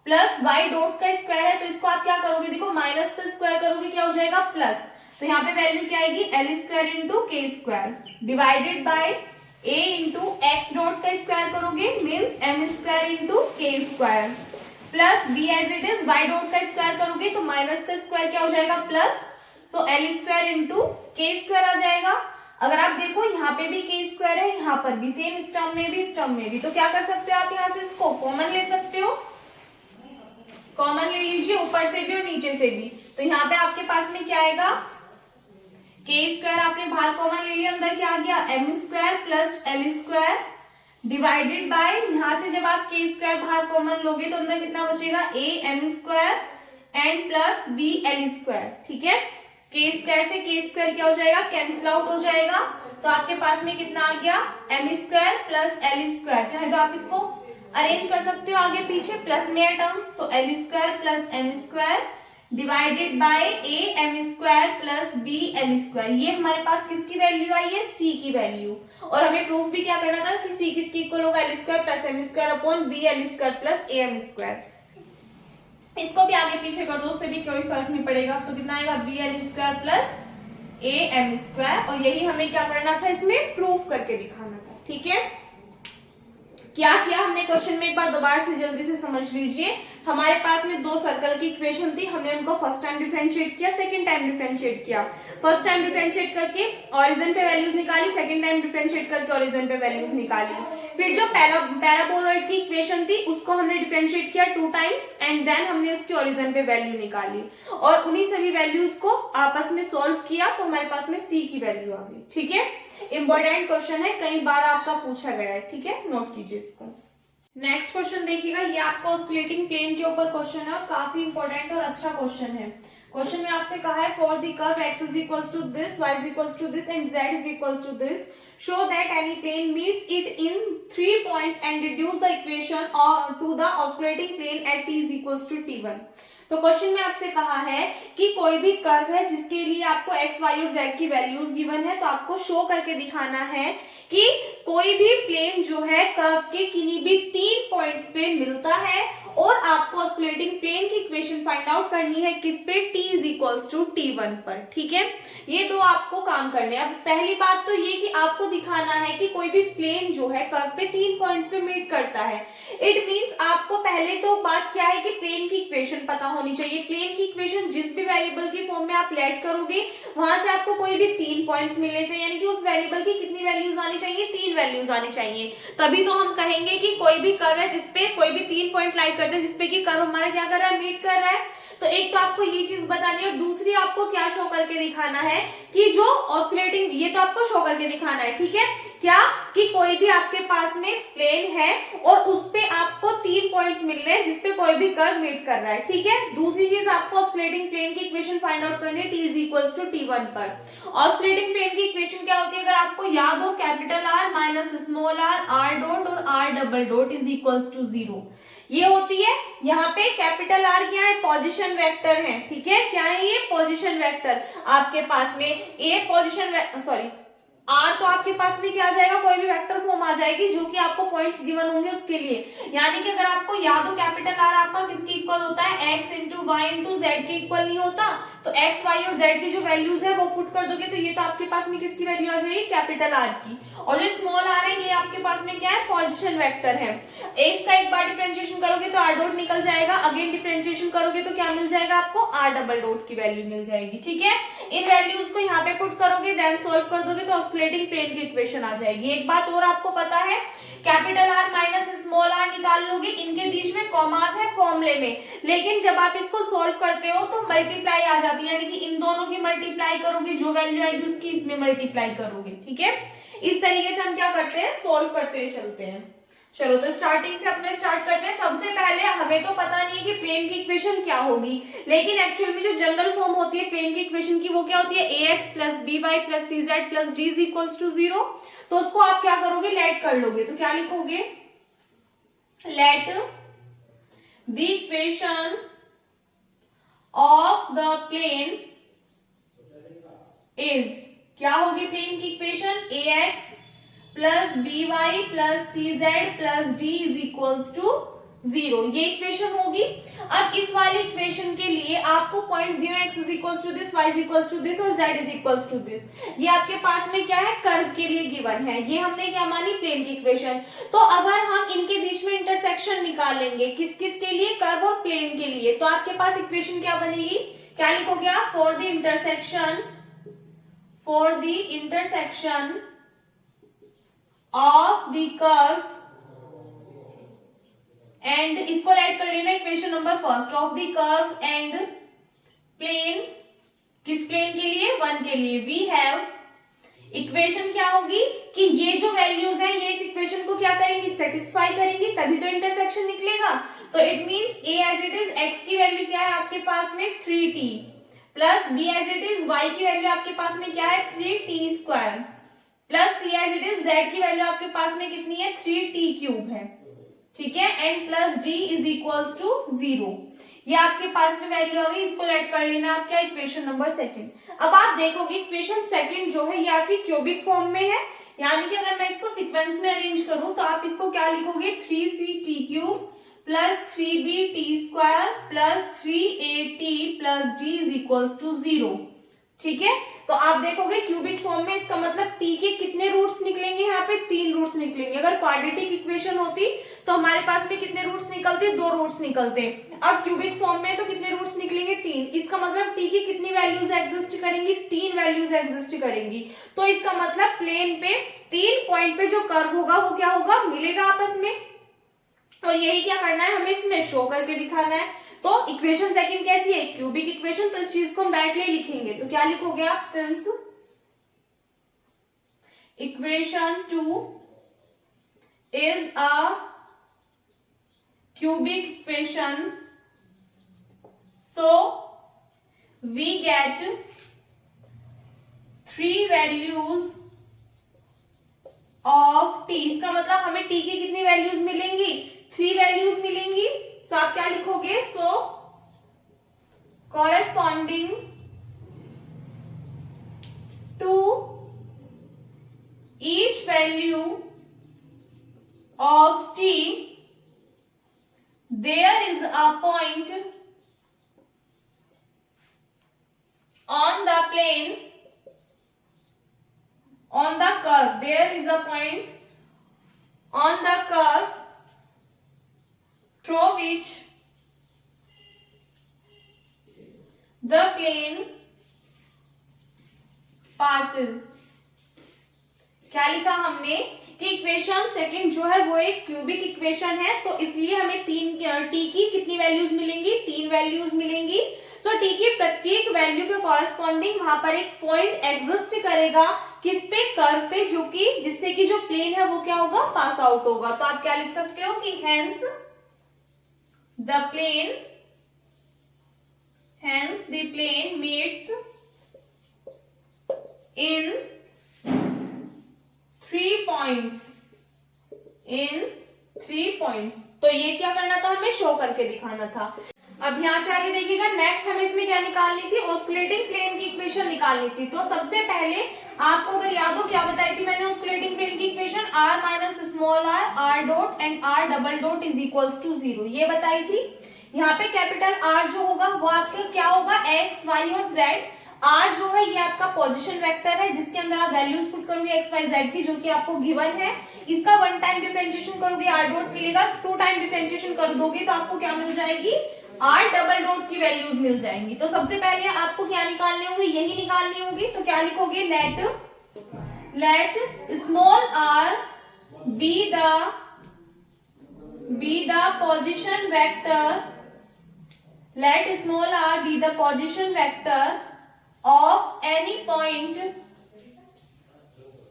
प्लस y डॉट का स्क्वायर है तो इसको आप क्या करोगे, देखो माइनस का स्क्वायर करोगे क्या हो जाएगा, प्लस, तो यहाँ पे वैल्यू क्या आएगी, l square into k square divided by a into x dot का स्क्वायर करोगे means m square into k square, plus b as it is y dot का स्क्वायर करोगे तो माइनस का स्क्वायर क्या हो जाएगा, plus, so l square into k square आ जाएगा। अगर आप देखो यहाँ पे भी के स्क्वायर है, यहाँ पर भी सेम, इस टर्म में भी, इस टर्म में भी, तो क्या कर सकते हो आप, यहाँ से इसको कॉमन ले सकते हो, कॉमन ले लीजिए ऊपर से भी और नीचे से भी, तो यहाँ पे आपके पास में क्या आएगा, के स्क्वायर आपने बाहर कॉमन ले लिया, अंदर क्या आ गया, m square plus l square divided by, यहाँ से जब आप के स्क्वायर बाहर कॉमन लोगे तो अंदर कितना बचेगा, a m square and plus b l square, ठीक है। के स्क्वायर से के स्क्वायर क्या हो जाएगा, कैंसिल आउट हो जाएगा, तो आपके पास में कितना आ गया, m square plus l square, चाहे तो आप इसको अरेंज कर सकते हो आगे पीछे, प्लस में है टर्म्स, तो l square plus m square divided by a m square plus b l square. ये हमारे पास किसकी वैल्यू आई है, सी की वैल्यू, और हमें प्रूफ भी क्या करना था कि सी किसकी इक्वल होगा, l square plus m square upon b l square plus a m square. इसको भी आगे पीछे कर दो, उससे भी कोई फर्क नहीं पड़ेगा, तो कितना आएगा, b l square plus a m square, और यही हमें क्या करना था, इसमें प्रूफ करके दिखाना था, ठीक है। क्या किया हमने क्वेश्चन में, एक बार दोबारा से जल्दी से समझ लीजिए। हमारे पास में दो सर्कल की इक्वेशन थी, हमने उनको फर्स्ट टाइम डिफरेंशिएट किया, सेकंड टाइम डिफरेंशिएट किया। फर्स्ट टाइम डिफरेंशिएट करके ओरिजिन पे वैल्यूज निकाली, सेकंड टाइम डिफरेंशिएट करके ओरिजिन पे वैल्यूज निकाली। फिर जो पैराबोलॉइड की इक्वेशन थी उसको हमने डिफरेंशिएट किया 2 टाइम्स एंड देन हमने उसकी ओरिजिन पे वैल्यू निकाली, और उन्हीं सभी वैल्यूज को आपस में सोल्व किया तो हमारे पास में सी की वैल्यू आ गई, ठीक है। इंपॉर्टेंट क्वेश्चन है, कई बार आपका पूछा गया है, ठीक है, नोट कीजिए इसको। नेक्स्ट क्वेश्चन देखिएगा, ये आपका ऑस्कुलेटिंग प्लेन के ऊपर क्वेश्चन है और काफी इंपॉर्टेंट और अच्छा क्वेश्चन है। क्वेश्चन में आपसे कहा है for the curve x is equals to this, y is equals to this and z is equals to this, show that any plane meets it in 3 points and reduce the equation to the osculating plane at t is equals to t1। तो question में आपसे कहा है कि कोई भी curve है जिसके लिए आपको x, y और z की वैल्यूज गिवन है, तो आपको शो करके दिखाना है कि कोई भी प्लेन जो है कर्व के किन्हीं भी 3 पॉइंट्स पे मिलता है, और आपको ऑस्कुलेटिंग प्लेन की इक्वेशन फाइंड आउट करनी है किस पे, t is equals to t1 पर, ठीक है। ये दो आपको काम करने हैं। अब पहली बात तो ये कि आपको दिखाना है कि कोई भी प्लेन जो है कर्व पे 3 पॉइंट्स पे मीट करता है। इट मींस आपको पहले तो बात क्या है कि प्लेन की इक्वेशन पता होनी चाहिए। प्लेन की इक्वेशन जिस भी वेरिएबल की फॉर्म में आप लेट करोगे वहां से आपको कोई भी 3 पॉइंट्स मिलने चाहिए, यानी कि उस वेरिएबल की कितनी वैल्यूज आनी चाहिए, 3 वैल्यूज आनी चाहिए। तभी तो हम कहेंगे कि कोई भी कर्व है जिसपे कोई भी 3 पॉइंट लाई करते हैं, जिसपे कि कर्व हमारा क्या कर रहा है, मीट कर रहा है। तो एक तो आपको ये चीज बतानी है, और दूसरी आपको क्या शो करके दिखाना है कि जो ऑस्कुलेटिंग, ये तो आपको शो करके दिखाना है, ठीक है, क्या कि कोई भी आपके पास में प्लेन है और उस पे आपको 3 पॉइंट्स मिल रहे हैं जिसपे कोई भी कर्व मीट कर रहा है, ठीक है। दूसरी चीज आपको ऑस्कुलेटिंग प्लेन की इक्वेशन फाइंड आउट करनी है t is equals to t1 पर। ऑस्कुलेटिंग प्लेन की इक्वेशन क्या होती है, अगर आपको याद हो, capital R minus small r dot और r double dot is equals to 0 ये होती है। यहाँ पे कैपिटल R क्या है, पोजीशन वेक्टर है, ठीक है। क्या है ये, पोजीशन वेक्टर। आपके पास में ए पोजीशन सॉरी R तो आपके पास में क्या आ जाएगा, कोई भी वेक्टर फॉर्म आ जाएगी जो कि आपको पॉइंट्स गिवन होंगे उसके लिए। यानी कि अगर आपको याद हो कैपिटल R आपका किसके इक्वल होता है, x into y into z के इक्वल नहीं होता, तो x, y और z की जो वैल्यूज है वो पुट कर दोगे तो ये तो आपके पास में किसकी वैल्यू आ जाएगी, कैपिटल R की। और जो स्मॉल r है ये आपके पास में क्या है, पोजीशन वेक्टर है। x का एक बार डिफरेंशिएशन करोगे तो r डॉट निकल जाएगा, अगेन डिफरेंशिएशन करोगे तो क्या मिल जाएगा आपको, r डबल डॉट की वैल्यू मिल जाएगी, ठीक है। इन वैल्यूज को यहाँ पे पुट करोगे, देन सोल्व कर दोगे तो ऑस्कुलेटिंग प्लेन की इक्वेशन आ जाएगी। एक बात और आपको पता है, capital R minus small r निकाल लोगे, इनके बीच में कॉमास है फॉर्मूले में, लेकिन जब आप इसको सोल्व करते हो तो मल्टीप्लाई आ जाती है, यानी कि इन दोनों की मल्टीप्लाई करोगे, जो वैल्यू आएगी उसकी इसमें मल्टीप्लाई करोगे। ठीक है, इस तरीके से हम क्या करते हैं, सोल्व करते हुए चलते हैं। चलो तो स्टार्टिंग से अपने स्टार्ट करते हैं। सबसे पहले हमें तो पता नहीं है कि प्लेन की इक्वेशन क्या होगी, लेकिन एक्चुअल में जो जनरल फॉर्म होती है प्लेन की इक्वेशन की वो क्या होती है, ax plus by plus cz plus d is equals to 0। तो उसको आप क्या करोगे, लेट कर लोगे। तो क्या लिखोगे, let the equation of the plane is, क्या होगी प्लेन की equation, ax plus by plus cz plus d is equals to 0, ये इक्वेशन होगी। अब इस वाली इक्वेशन के लिए आपको पॉइंट्स दिए x is equals to this, y is equals to this और z is equals to this, ये आपके पास में क्या है, कर्व के लिए गिवन है। ये हमने क्या मानी, प्लेन की इक्वेशन। तो अगर हम इनके बीच में इंटरसेक्शन निकालेंगे, किस किस के लिए, कर्व और प्लेन के लिए, तो आपके पास इक्वेशन क्या बनेगी, क्या लिखोगे आप, for the intersection of the curve and, इसको राइट कर लेना equation number first, of the curve and plane, किस प्लेन के लिए, 1 के लिए, वी हैव, इक्वेशन क्या होगी कि ये जो वैल्यूज हैं ये इस इक्वेशन को क्या करेंगी, सेटिस्फाई करेंगी, तभी तो इंटरसेक्शन निकलेगा। तो it means a as it is, x की वैल्यू क्या है आपके पास में 3t, plus b as it is, y की वैल्यू आपके पास में क्या है 3t square, plus c as it is, z की वैल्यू आपके पास में कितनी है 3t क्यूब है। ठीक है, and plus d is equals to 0, ये आपके पास में वैल्यू आ गई। इसको राइट कर लेना आप क्या, इक्वेशन नंबर सेकंड। अब आप देखोगे इक्वेशन सेकंड जो है ये आपकी क्यूबिक फॉर्म में है, यानी कि अगर मैं इसको सीक्वेंस में अरेंज करूं तो आप इसको क्या लिखोगे, 3ct cube plus 3bt square plus 3at plus d is equals to 0। ठीक है, तो आप देखोगे क्यूबिक फॉर्म में, इसका मतलब t के कितने रूट्स निकलेंगे, यहाँ पे 3 रूट्स निकलेंगे। अगर क्वाड्रेटिक इक्वेशन होती तो हमारे पास में कितने रूट्स निकलते, 2 रूट्स निकलते। अब क्यूबिक फॉर्म में तो कितने रूट्स निकलेंगे, 3। इसका मतलब t की कितनी वैल्यूज एग्जिस्ट करेंगी, 3 वैल्यूज एग्जिस्ट करेंगी। तो इसका मतलब प्लेन पे 3 पॉइंट पे जो कर्व होगा वो क्या होगा, मिलेगा आपस में। और यही क्या करना है, हमें इसमें शो करके दिखाना है। तो इक्वेशन सेकंड कैसी है, क्यूबिक इक्वेशन, तो इस चीज को हम डायरेक्टली लिखेंगे। तो क्या लिखोगे आप, since equation 2 is a cubic equation, so we get 3 values of t। इसका मतलब हमें t की कितनी वैल्यूज मिलेंगी, 3 वैल्यूज मिलेंगी। तो आप क्या लिखोगे, so corresponding to each value of t there is a point on the plane, on the curve, there is a point on the curve through which the plane passes। क्या लिखा हमने कि इक्वेशन सेकंड जो है वो एक cubic equation है, तो इसलिए हमें t की कितनी वैल्यूज मिलेंगी, 3 वैल्यूज मिलेंगी। सो t की प्रत्येक वैल्यू के कॉरेस्पॉन्डिंग वहां पर एक पॉइंट एग्जिस्ट करेगा, किस पे, कर्व पे, जो कि जिससे कि जो प्लेन है वो क्या होगा, पास आउट होगा। तो आप क्या लिख सकते हो कि hence the plane meets in 3 points, तो ये क्या करना था, हमें शो करके दिखाना था। अब यहाँ से आगे देखिएगा, नेक्स्ट हमें इसमें क्या निकालनी थी, ऑस्कुलेटिंग प्लेन की इक्वेशन निकालनी थी। तो सबसे पहले आपको अगर याद हो क्या बताई थी मैंने, ऑस्कुलेटिंग प्लेन की equation r minus small r dot and r double dot is equals to 0, ये बताई थी। यहाँ पे कैपिटल R जो होगा वो आपके क्या होगा, x, y और z। R जो है ये आपका पोजीशन वेक्टर है, जिसके अंदर आप वैल्यूज पुट करोगे x, y, z की, जो कि आपको गिवन है। इसका 1 टाइम डिफरेंशिएशन करोगे r डॉट मिलेगा, 2 टाइम डिफरेंशिएशन कर दोगे तो आपको क्या मिल जाएगी, r डबल डॉट की वैल्यूज मिल जाएंगी। तो सबसे पहले आपको क्या निकालनी होगी, यही निकालनी होगी। तो क्या लिखोगे, late let small r be the position vector, let small r be the position vector of any point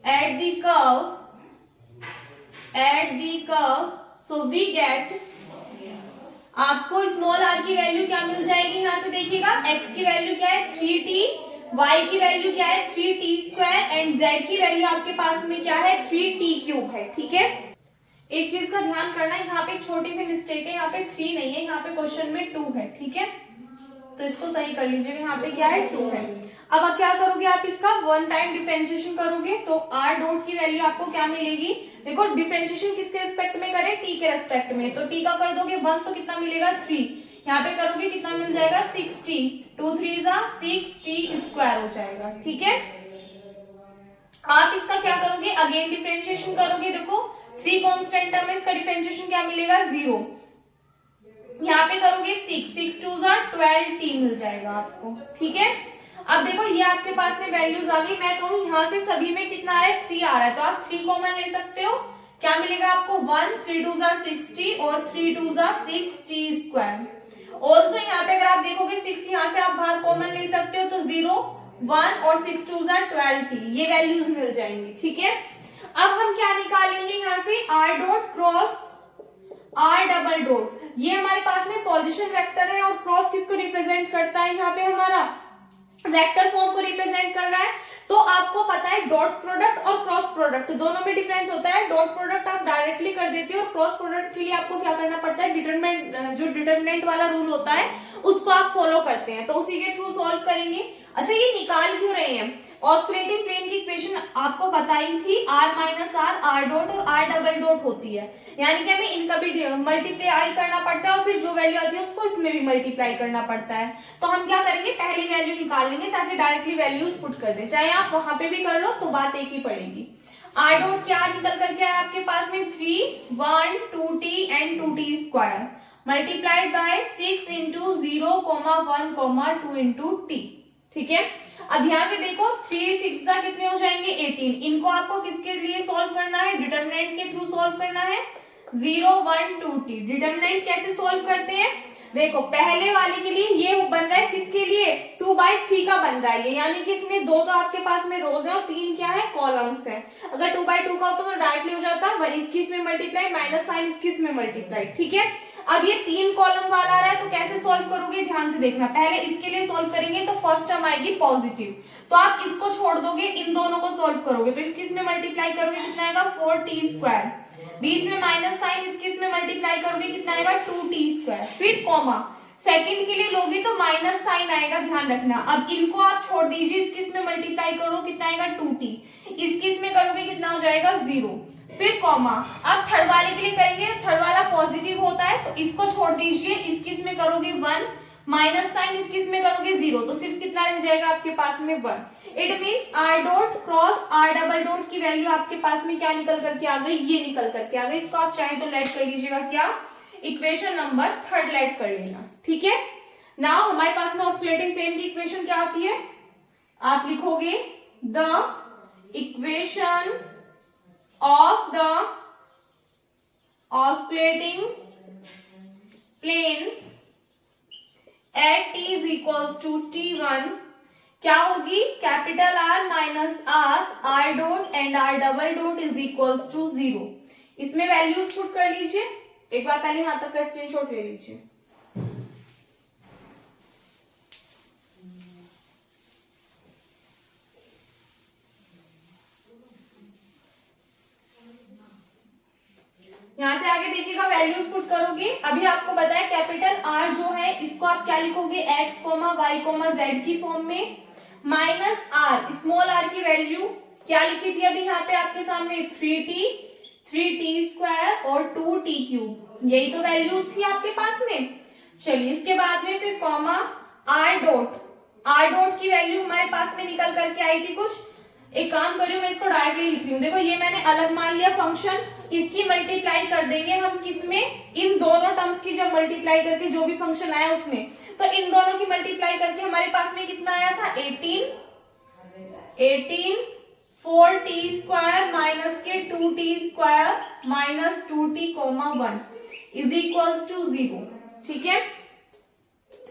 at the curve, so we get, आपको स्मॉल आर की वैल्यू क्या मिल जाएगी, यहां से देखिएगा x की वैल्यू क्या है 3t, y की वैल्यू क्या है 3t² एंड z की वैल्यू आपके पास में क्या है 3t³ है। ठीक है, एक चीज का ध्यान करना है, यहाँ पे एक छोटी सी मिस्टेक है, यहाँ पे 3 नहीं है, यहाँ पे क्वेश्चन में 2 है। ठीक है, तो इसको सही कर लीजिएगा, यहाँ पे क्या है 2 है। अब आप क्या करोगे, आप इसका वन टाइम डिफरेंशिएशन करोगे तो r डॉट की वैल्यू आपको क्या मिलेगी, देखो डिफरेंशिएशन किसके रेस्पेक्ट में करें, t के रेस्पेक्ट में, तो t का कर दोगे 1 तो कितना मिलेगा 3, यहाँ पे करोगे कितना मिल जाएगा 6t, 2 3 6t² हो जाएगा। ठीक है, आप इसका क्या करोगे, अगेन डिफरेंशिएशन करोगे, देखो 3 कांस्टेंट टर्म है, इसका डिफरेंशिएशन क्या मिलेगा 0, यहाँ पे करोगे 6 2 12t मिल जाएगा आपको। ठीक है, अब देखो ये आपके पास में वैल्यूज आ गई, मैं कहूँ यहाँ से सभी में कितना आ रहा है 3 आ रहा है, तो आप 3 कॉमन ले सकते हो, क्या मिलेगा आपको 1 3 2 60 और 3 2 6t²। ऑल्सो यहाँ पे अगर आप देखोगे 6 यहाँ से आप बाहर कॉमन ले सकते हो, तो 0 1 और 6 2 12t, ये वैल्यूज मिल जाएंगी। ठीक है, अब हम क्या निकालेंगे यहाँ से, r dot cross r double dot, ये हमारे पास में पोजीशन वेक्टर है और क्रॉस किसको रिप्रेजेंट करता है, यहाँ पे हमारा वेक्टर फॉर्म को रिप्रेजेंट कर रहा है। तो आपको पता है डॉट प्रोडक्ट और क्रॉस प्रोडक्ट दोनों में डिफरेंस होता है, डॉट प्रोडक्ट आप डायरेक्टली कर देते हो और क्रॉस प्रोडक्ट के लिए आपको क्या करना पड़ता है, डिटरमिनेंट जो डिटरमिनेंट वाला रूल होता है उसको आप फॉलो करते हैं, तो उसी के थ्रू सॉल्व करेंगे। अच्छा, ये निकाल क्यों रहे हैं, ऑस्कुलेटिंग प्लेन की इक्वेशन आपको बताई थी r माइनस r डॉट और r डबल डॉट होती है, यानी कि हमें इनका भी मल्टीप्लाई करना पड़ता है और फिर जो वैल्यू आती है उसको इसमें भी मल्टीप्लाई करना पड़ता है। तो हम क्या करेंगे, पहली वैल्यू निकाल लेंगे ताकि डायरेक्टली वैल्यूज पुट कर दें, चाहे आप वहां पे भी कर लो तो बात एक ही पड़ेगी। r डॉट क्या निकल करके आया आपके पास में 3 1 2t and 2t² multiplied by 6 into 0 1 2 into t। ठीक है, अब यहाँ से देखो 3 6 कितने हो जाएंगे 18, इनको आपको किसके लिए सॉल्व करना है, डिटरमिनेंट के थ्रू सॉल्व करना है, 0 1 2t। डिटरमिनेंट कैसे सॉल्व करते हैं, देखो पहले वाले के लिए ये बन रहा है, किसके लिए 2/3 का बन रहा है ये, यानी कि इसमें 2 तो आपके पास में रोज है और 3 क्या है कॉलम्स है। अगर 2/2 का होता तो डायरेक्टली हो जाता इसकी इसमें मल्टीप्लाई माइनस साइन इसकी इसमें मल्टीप्लाई। ठीक है, अब ये 3 कॉलम वाला आ रहा है तो कैसे सॉल्व करोगे, ध्यान से देखना, पहले इसके लिए सॉल्व करेंगे तो फर्स्ट टर्म आएगी पॉजिटिव, तो आप इसको छोड़ दोगे, इन दोनों को सॉल्व करोगे तो इसकी इसमें मल्टीप्लाई करोगे कितना आएगा 4t², बीच में माइनस साइन इसकी इसमें मल्टीप्लाई करोगे कितना आएगा 2t², फिर कॉमा, सेकंड के लिए लोगे तो माइनस साइन आएगा, ध्यान रखना। अब इनको आप छोड़ दीजिए, इसकी इसमें मल्टीप्लाई करो कितना आएगा 2t, इसकी इसमें करोगे कितना हो जाएगा 0, फिर कॉमा। अब थर्ड वाले के लिए करेंगे, थर्ड वाला पॉजिटिव होता है तो इसको छोड़ दीजिए, इसकी इसमें करोगे 1, माइनस साइन इसकी इसमें करोगे 0, तो सिर्फ कितना रह जाएगा आपके पास में 1। It means r dot cross r double dot की वैल्यू आपके पास में क्या निकल करके आ गई, ये निकल करके आ गई। इसको आप चाहे तो लेट कर लीजिएगा, क्या इक्वेशन नंबर 3 लेट कर लेना। ठीक है, नाउ हमारे पास में ऑस्कुलेटिंग प्लेन की इक्वेशन क्या आती है, आप लिखोगे the equation of the oscillating plane at t is equals to t1 क्या होगी, capital R minus r dot and r double dot is equals to 0। इसमें वैल्यूज पुट कर लीजिए, एक बार पहले यहां तक का स्क्रीनशॉट ले लीजिए। यहाँ से आगे देखिएगा वैल्यूज पुट करोगे, अभी आपको पता है कैपिटल R जो है इसको आप क्या लिखोगे x, y, z की फॉर्म में, माइनस r स्मॉल r की वैल्यू क्या लिखी थी अभी यहाँ पे आपके सामने 3t² और 2t³, यही तो वैल्यूज थी आपके पास में। चलिए इसके बाद में फिर कॉमा r डॉट की वैल्यू हमारे पास में निकल करके आई थी कुछ, एक काम करियो मैं इसको डायरेक्टली लिख रही हूँ, देखो ये मैंने अलग मान लिया फंक्शन, इसकी मल्टीप्लाई कर देंगे हम किसमें, इन दोनों टर्म्स की जब मल्टीप्लाई करके जो भी फंक्शन आया उसमें, तो इन दोनों की मल्टीप्लाई करके हमारे पास में कितना आया था 18 4t² माइनस के 2t² minus 2t, 1 is equals to 0। ठीक है,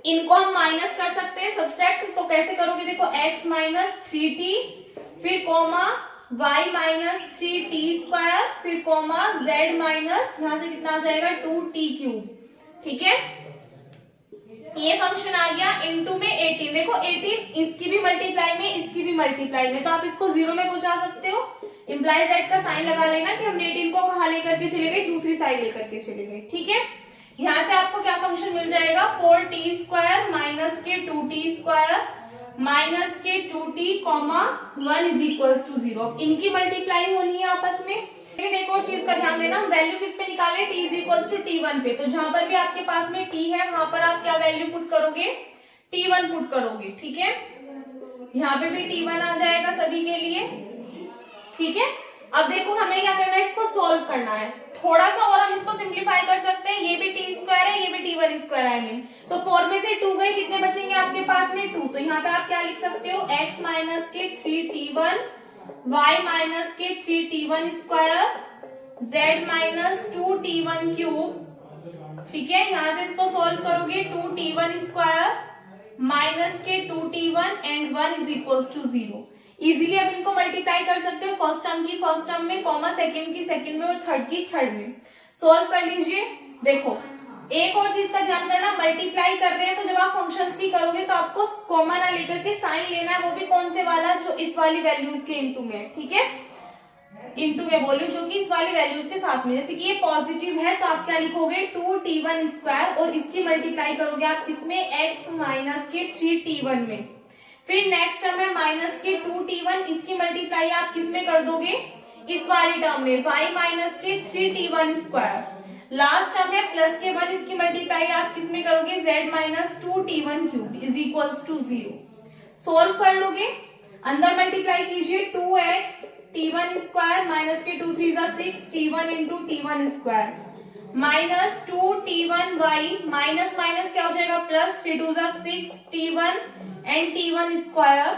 इनको हम माइनस कर सकते हैं सब्सट्रैक्ट, तो कैसे करोगे देखो, x माइनस 3t फिर कोमा y माइनस 3t², फिर कोमा z माइनस यहां से कितना आ जाएगा 2t³। ठीक है, ये फंक्शन आ गया इनटू में 18। देखो 18 इसकी भी मल्टीप्लाई में, इसकी भी मल्टीप्लाई में, तो आप इसको 0 में पहुंचा सकते हो। इंप्लाई दैट का साइन लगा लेना कि हमने 18 को कहां लेकर के चले गए, दूसरी साइड लेकर के चले गए। ठीक है, यहाँ से आपको क्या फंक्शन मिल जाएगा, 4t² माइनस के 2t² माइनस के 2t, 1 इज इक्वल्स टू 0। इनकी मल्टीप्लाई होनी है आपस में। लेकिन एक और चीज का ध्यान देना, हम वैल्यू किस पे निकाले, t is equals to t1 पे, तो जहां पर भी आपके पास में t है वहां पर आप क्या वैल्यू पुट करोगे, t1 पुट करोगे। ठीक है, यहाँ पे भी t1 आ जाएगा सभी के लिए। ठीक है, अब देखो हमें क्या करना है, इसको सॉल्व करना है। थोड़ा सा और हम इसको सिंप्लीफाई कर सकते हैं, ये भी t² है, ये भी t1² है। तो 4 में से 2 गए, कितने बचेंगे आपके पास में 2, तो यहाँ पे आप क्या लिख सकते हो, x माइनस के 3t1 y माइनस के 3t1², z माइनस 2t1³। ठीक है, यहाँ से इसको सॉल्व करोगे, 2t1² माइनस के 2t1 and 1 is equals to 0। Easily अब इनको मल्टीप्लाई कर सकते हो, फर्स्ट टर्म की फर्स्ट टर्म में, कॉमा सेकंड की सेकंड में और थर्ड की थर्ड में। सॉल्व कर लीजिए। देखो एक और चीज का ध्यान करना, मल्टीप्लाई कर रहे हैं तो जब आप फंक्शंस की करोगे तो आपको कॉमा ना लेकर के साइन लेना है, वो भी कौन से वाला, जो इस वाली वैल्यूज के इनटू में। ठीक है, इनटू में बोलूं जो कि इस वाली वैल्यूज के साथ में, जैसे कि ये पॉजिटिव है तो आप क्या लिखोगे 2t1² और इसकी मल्टीप्लाई करोगे आप किसमें, x माइनस के 3t1 में। फिर नेक्स्ट टर्म है माइनस के 2t1, इसकी मल्टीप्लाई आप किसमें कर दोगे, इस वाली टर्म में, y माइनस के 3t1²। लास्ट टर्म है प्लस के 1, इसकी मल्टीप्लाई आप किसमें करोगे, z minus 2t1³ is equals to 0। Solve कर लोगे, अंदर मल्टीप्लाई कीजिए, 2x t1² माइनस के 2 3 6 t1 into t1² minus 2t1y minus minus क्या हो जाएगा, प्लस 3 2 6 t1 एंड t1²,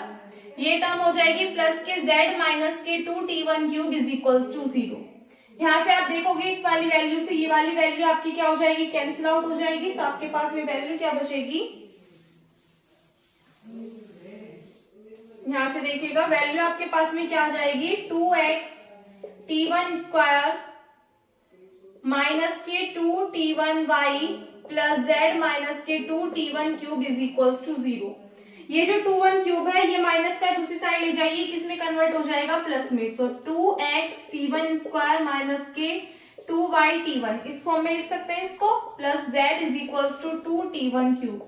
ये टर्म हो जाएगी प्लस के z माइनस के 2t1³ इज इक्वल्स टू 0। यहाँ से आप देखोगे इस वाली वैल्यू से ये वाली वैल्यू आपकी क्या हो जाएगी, कैंसिल आउट हो जाएगी, तो आपके पास में वैल्यू क्या बचेगी, यहाँ से देखिएगा वैल्यू आपके पास में क्या आ जाएगी, 2x t1² माइनस के 2t1y प्लस z माइनस के 2t1³ इज इक्वल्स टू 0। ये जो 2 1³ है ये माइनस का दूसरी साइड ले जाइए, किसमें कन्वर्ट हो जाएगा, प्लस में। तो 2x t1² माइनस के 2y t1 इस फॉर्म में लिख सकते हैं इसको, plus z is equals to 2t1³।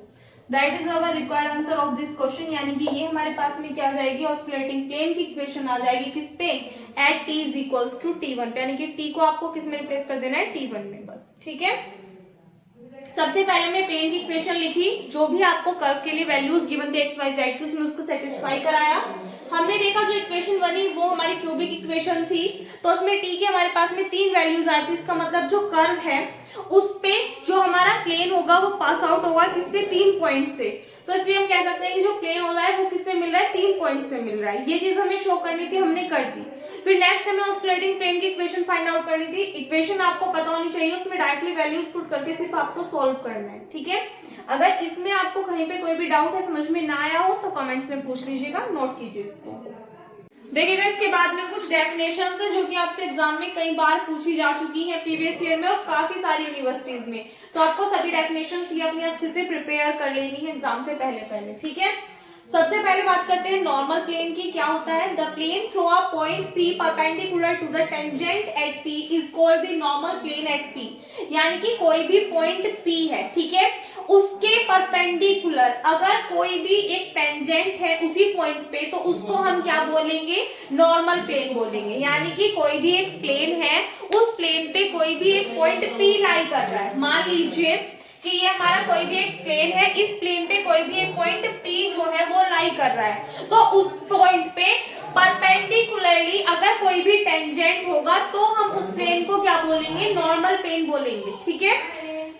That is our required answer of this question, यानी कि ये हमारे पास में क्या आ जाएगी, ऑस्कुलेटिंग प्लेन की इक्वेशन आ जाएगी किस पे, at t is equals to t1 पे, यानी कि t को आपको किस में रिप्लेस कर देना है, t1 में बस। ठीक है, सबसे पहले मैं प्लेन की इक्वेशन लिखी, जो भी आपको कर्व के लिए वैल्यूज गिवन थे x y z की, उसमें उसको सेटिस्फाई कराया। हमने देखा जो इक्वेशन बनी वो हमारी क्यूबिक इक्वेशन थी, तो उसमें t के हमारे पास में 3 वैल्यूज आती है। इसका मतलब जो कर्व है उस पे जो हमारा प्लेन होगा वो पास आउट होगा किससे, 3 पॉइंट से। तो इसलिए हम कह सकते हैं कि जो प्लेन हो रहा है वो किस पे मिल रहा है, 3 पॉइंट्स पे मिल रहा है। ये चीज हमें शो करनी थी, हमने कर दी। फिर नेक्स्ट हमें ऑस्कुलेटिंग प्लेन की इक्वेशन फाइंड आउट करनी थी। इक्वेशन आपको पता होनी चाहिए, उसमें डायरेक्टली वैल्यूज पुट करके सिर्फ आपको सॉल्व करना है। ठीक है, अगर इसमें आपको कहीं पे कोई भी डाउट है, समझ में ना आया हो, तो कमेंट्स में पूछ लीजिएगा, नोट कीजिए इसको। देखिएगा इसके बाद में कुछ डेफिनेशंस है जो कि आपसे एग्जाम में कई बार पूछी जा चुकी हैं प्रीवियस ईयर में और काफी सारी यूनिवर्सिटीज में, तो आपको सभी डेफिनेशंस ये अपनी अच्छे से प्रिपेयर कर लेनी है एग्जाम से पहले। ठीक है, सबसे पहले बात करते हैं नॉर्मल प्लेन की। क्या होता है, the plane through a point P perpendicular to the tangent at P is called the normal plane at P। यानी कि कोई भी पॉइंट P है, ठीक है, उसके परपेंडिकुलर अगर कोई भी एक टेंजेंट है उसी पॉइंट पे, तो उसको हम क्या बोलेंगे, नॉर्मल प्लेन बोलेंगे। यानी कि कोई भी एक प्लेन है, उस प्लेन पे कोई भी एक पॉइंट P लाई कर रहा है। मान लीजिए कि ये हमारा कोई भी एक प्लेन है, इस प्लेन पे कोई भी एक पॉइंट P जो है वो लाई कर रहा है, तो उस पॉइंट पे परपेंडिकुलरली अगर कोई भी टेंजेंट होगा तो हम उस प्लेन को क्या बोलेंगे, नॉर्मल प्लेन बोलेंगे। ठीक है,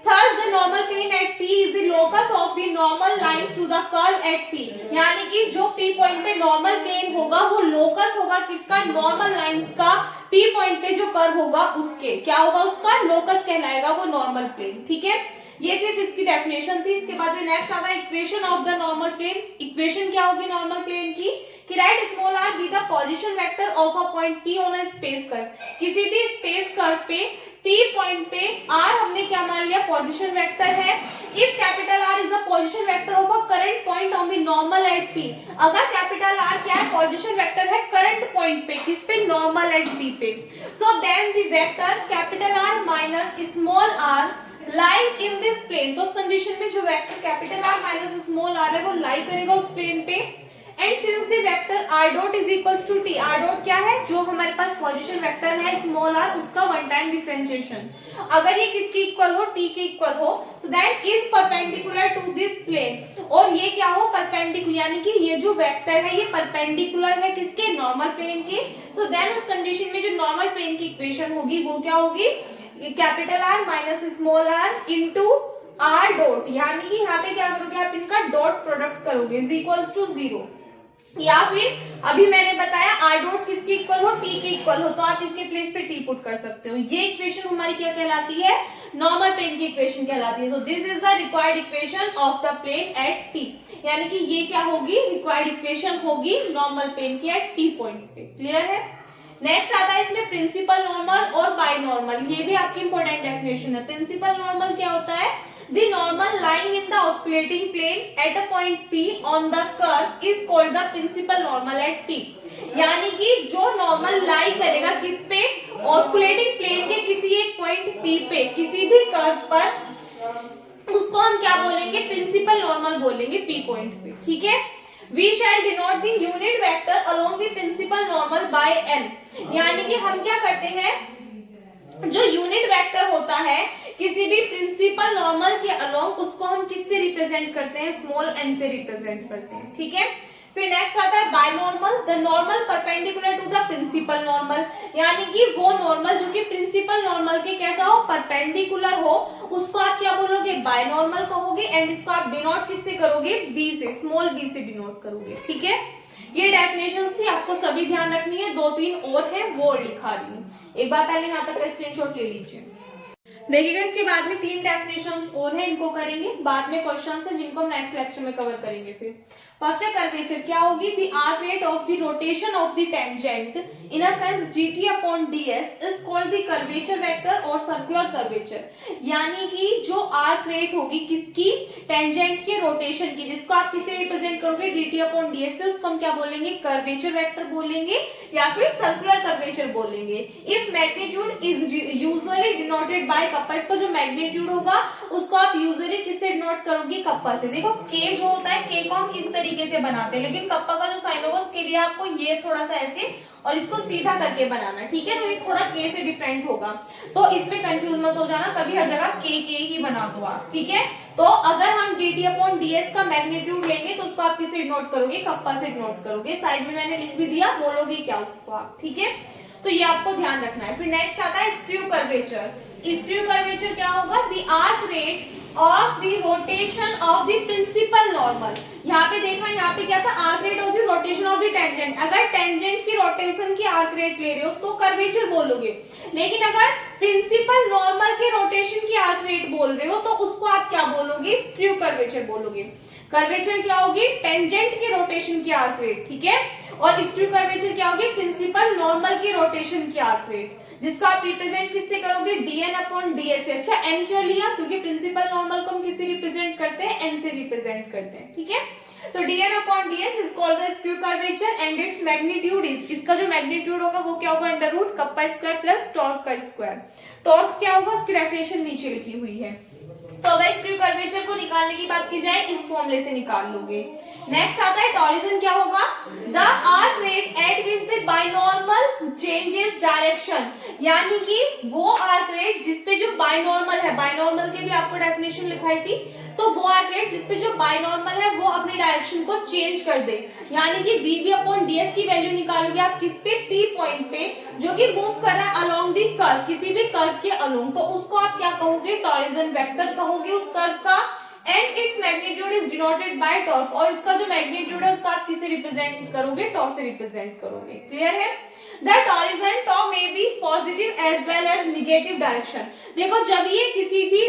Thus, the normal plane at P is the locus of the normal lines to the curve at P. यानी कि जो P पॉइंट पे नॉर्मल प्लेन होगा वो लोकस होगा किसका, नॉर्मल लाइंस का। P पॉइंट पे जो कर्व होगा उसके क्या होगा, उसका लोकस कहलाएगा वो नॉर्मल प्लेन। ठीक है, ये सिर्फ इसकी डेफिनेशन थी। इसके बाद नेक्स्ट आता है equation of the normal plane. Equation क्या होगी नॉर्मल प्लेन की, कि right small r be the position vector of a point P on a space curve. किसी भी स्पेस कर्व पे P पॉइंट पे R हमने क्या मान लिया, पोजीशन वेक्टर है। If capital R is the position vector of a current point on the normal at P, अगर कैपिटल R क्या है, पोजीशन वेक्टर है करंट पॉइंट पे, किस पे, नॉर्मल एट P पे। So then the vector capital R minus small r lies in this plane. तो उस कंडीशन में जो vector capital R minus small r है वो लाई करेगा उस प्लेन पे। And since the vector r dot is equals to t, r dot क्या है, जो हमारे पास पोजीशन वेक्टर है स्मॉल r, उसका वन टाइम डिफरेंशिएशन। अगर ये किसके इक्वल हो, t के इक्वल हो, तो that is perpendicular to this plane. और ये क्या हो, परपेंडिकुलर, यानी कि ये जो वेक्टर है ये परपेंडिकुलर है किसके, नॉर्मल प्लेन के। सो देन उस कंडीशन में जो नॉर्मल प्लेन की इक्वेशन होगी वो क्या होगी, capital R minus small r into r dot, यानी कि यहाँ पे क्या करोगे आप, इनका डॉट प्रोडक्ट करोगे इज इक्वल्स टू 0। या फिर अभी मैंने बताया r डॉट किसके इक्वल हो, t के इक्वल हो, तो आप इसके प्लेस पे t पुट कर सकते हो। ये इक्वेशन हमारी क्या कहलाती है, नॉर्मल प्लेन की इक्वेशन कहलाती है। तो this is the required equation of the plane at p, यानी कि ये क्या होगी, रिक्वायर्ड इक्वेशन होगी नॉर्मल प्लेन की एट p पॉइंट पे। क्लियर है। नेक्स्ट आता है इसमें प्रिंसिपल नॉर्मल और बाय नॉर्मल। ये भी आपकी इंपॉर्टेंट डेफिनेशन है। प्रिंसिपल नॉर्मल क्या होता है, the normal lying in the osculating plane at a point P on the curve is called the principal normal at P। यानी कि जो नॉर्मल लाई करेगा किस पे, ऑस्कुलेटिंग प्लेन के किसी एक पॉइंट P पे, किसी भी कर्व पर, उसको हम क्या बोलेंगे, प्रिंसिपल नॉर्मल बोलेंगे P पॉइंट पे। ठीक है, We shall denote the unit vector along the principal normal by n। यानी कि हम क्या करते हैं, जो यूनिट वेक्टर होता है किसी भी प्रिंसिपल नॉर्मल के अलोंग, उसको हम किससे रिप्रेजेंट करते हैं, स्मॉल n से रिप्रेजेंट करते हैं। ठीक है, फिर नेक्स्ट आता है binormal, the normal perpendicular to the principal normal. यानी कि वो नॉर्मल जो कि प्रिंसिपल नॉर्मल के कैसा हो, परपेंडिकुलर हो, उसको आप क्या बोलोगे, बायनॉर्मल कहोगे। एंड इसको आप डिनोट किससे करोगे, b से, स्मॉल b से डिनोट करोगे। ठीक है, ये डेफिनेशन थी, आपको सभी ध्यान रखनी है। 2-3 और है वो लिखा रही हूँ, एक बार पहले यहाँ तक का स्क्रीनशॉट ले लीजिए। देखिएगा इसके बाद में 3 डेफिनेशंस और है, इनको करेंगे बाद में। क्वेश्चन है जिनको हम नेक्स्ट लेक्चर में कवर करेंगे। फिर फर्स्ट है कर्वेचर, क्या होगी, the arc rate of the rotation of the tangent in a sense dt upon ds is called the curvature vector और सर्कुलर कर्वेचर। यानी कि जो आर्क रेट होगी किसकी, टेंजेंट के रोटेशन की, जिसको आप किसे रिप्रेजेंट करोगे, dt अपॉन ds से, उसको हम क्या बोलेंगे, कर्वेचर वेक्टर बोलेंगे या फिर सर्कुलर कर्वेचर बोलेंगे। If magnitude is usually denoted by kappa, इसका जो मैग्नीट्यूड होगा उसको आप यूजुअली किससे डिनोट करोगे, कप्पा से। देखो k जो होता है, k को हम इस तरीके से बनाते हैं, लेकिन कप्पा का जो साइन होगा उसके लिए आपको ये थोड़ा सा ऐसे और इसको सीधा करके बनाना। ठीक है, तो ये थोड़ा k से डिफरेंट होगा, तो इसमें कंफ्यूज मत हो जाना, कभी हर जगह k ही बना दो आप। ठीक है, तो अगर हम dt अपॉन ds का मैग्नीट्यूड लेंगे तो उसको आप किससे डिनोट करोगे, कप्पा से डिनोट करोगे। साइड में मैंने लिख भी दिया, बोलोगे क्या उसको आप। ठीक है, तो ये आपको ध्यान रखना है। फिर नेक्स्ट आता है स्क्रू कर्वेचर। स्क्रू कर्वेचर क्या होगा, the arc rate of the rotation of the principal normal. यहाँ पे देखना, यहाँ पे क्या था, arc rate of the rotation of the tangent. अगर टेंजेंट की रोटेशन की आर्क रेट ले रहे हो तो कर्वेचर बोलोगे, लेकिन अगर प्रिंसिपल नॉर्मल के रोटेशन की आर्क रेट बोल रहे हो तो उसको आप क्या बोलोगे, स्क्रू कर्वेचर बोलोगे। कर्वेचर क्या होगी, टेंजेंट के रोटेशन की आर्क रेट। ठीक है, और स्क्रू कर्वेचर क्या होगी, प्रिंसिपल नॉर्मल के रोटेशन की आर्क रेट, जिसको आप रिप्रेजेंट किससे करोगे, dn अपॉन ds से। अच्छा, n क्यों लिया, क्योंकि प्रिंसिपल नॉर्मल को हम किससे रिप्रेजेंट करते हैं, n से रिप्रेजेंट करते हैं। ठीक है, तो dn upon ds is called the skew curvature and its magnitude is, इसका जो मैग्नीट्यूड होगा वो क्या होगा, under root kappa square plus torque का स्क्वायर। टॉर्क क्या होगा, उसकी डेफिनेशन नीचे लिखी हुई है। तो अगर स्क्रू कर्वेचर को निकालने की बात की जाए, इस फॉर्मूले से निकाल लोगे। नेक्स्ट आता है टॉरिजन, क्या होगा, the arc rate at which the binormal changes direction. यानी कि वो आर्क रेट जिसपे जो बायनॉर्मल है, बायनॉर्मल के भी आपको डेफिनेशन लिखाई थी, तो वो आर्क रेट जिसपे जो बायनॉर्मल है वो अपनी डायरेक्शन को चेंज कर दे। यानी कि dv अपॉन ds की वैल्यू निकालोगे आप किस पे, p पॉइंट पे, जो कि मूव कर रहा है अलोंग द कर्व, किसी भी कर्व के अलोंग, तो उसको आप क्या कहोगे, टॉरिजन वेक्टर कहोगे उस कर्व का। And its magnitude is denoted by torque, और इसका जो मैग्नीट्यूड है उसका आप किससे रिप्रेजेंट करोगे, टॉ से रिप्रेजेंट करोगे। क्लियर है। The torsion tau may be positive as well as negative direction. देखो जब ये किसी भी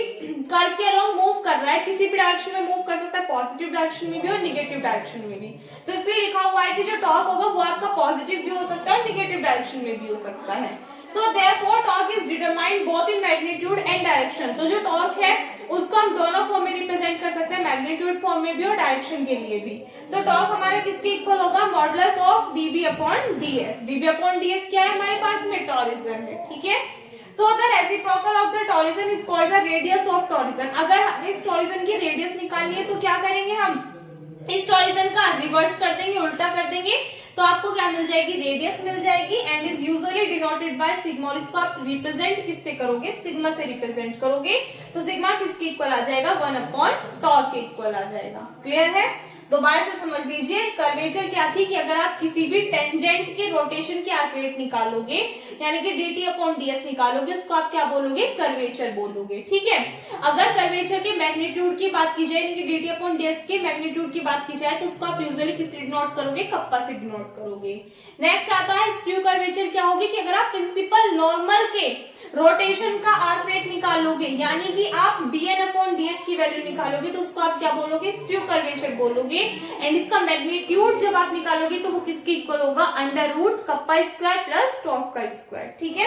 कर्व के अलोंग मूव कर रहा है, किसी भी डायरेक्शन में मूव कर सकता है, पॉजिटिव डायरेक्शन में भी और निगेटिव डायरेक्शन में भी, तो इसलिए लिखा हुआ है कि जो टॉर्क होगा वो आपका पॉजिटिव भी हो सकता है और निगेटिव डायरेक्शन में भी हो सकता है। So therefore torque is determined both in magnitude and direction। तो जो टॉर्क है उसको हम दोनों फॉर्म में रिप्रेजेंट कर सकते हैं, मैग्नीट्यूड फॉर्म में भी और डायरेक्शन के लिए भी। तो टॉर्क हमारे किसके इक्वल होगा, modulus of dB upon ds। dB upon ds क्या है हमारे पास में, टॉरिजन है। ठीक है। So the reciprocal of the torsion is called the radius of torsion। अगर हमें इस टॉरिजन की रेडियस निकालनी है तो क्या करेंगे, हम इस टॉरिजन का रिवर्स कर देंगे, उल्टा कर देंगे, तो आपको क्या मिल जाएगी, रेडियस मिल जाएगी। And is usually denoted by sigma, और इसको आप रिप्रेजेंट किससे करोगे, सिग्मा से रिप्रेजेंट करोगे। तो सिग्मा किसके इक्वल आ जाएगा, 1 अपॉन टॉ के इक्वल आ जाएगा। क्लियर है। दोबारा से समझ लीजिए, कर्वेचर क्या थी कि अगर आप किसी भी टेंजेंट के रोटेशन के आर्क रेट निकालोगे, यानी कि dt अपॉन ds निकालोगे, उसको आप क्या बोलोगे, कर्वेचर बोलोगे। ठीक है। अगर कर्वेचर के मैग्नीट्यूड की बात की जाए, यानी कि dt अपॉन ds के मैग्नीट्यूड की बात की जाए, तो उसको आप यूजुअली किससे डिनोट करोगे, कप्पा से डिनोट करोगे। नेक्स्ट आता है स्क्यू कर्वेचर। क्या होगी कि अगर आप प्रिंसिपल नॉर्मल के रोटेशन का आर्क रेट निकालोगे, यानी कि आप dn अपॉन ds की वैल्यू निकालोगे, तो उसको आप क्या बोलोगे, स्क्यू कर्वेचर बोलोगे। एंड इसका मैग्नीट्यूड जब आप निकालोगे तो वो किसके इक्वल होगा, under root kappa square plus tau का स्क्वायर। ठीक है।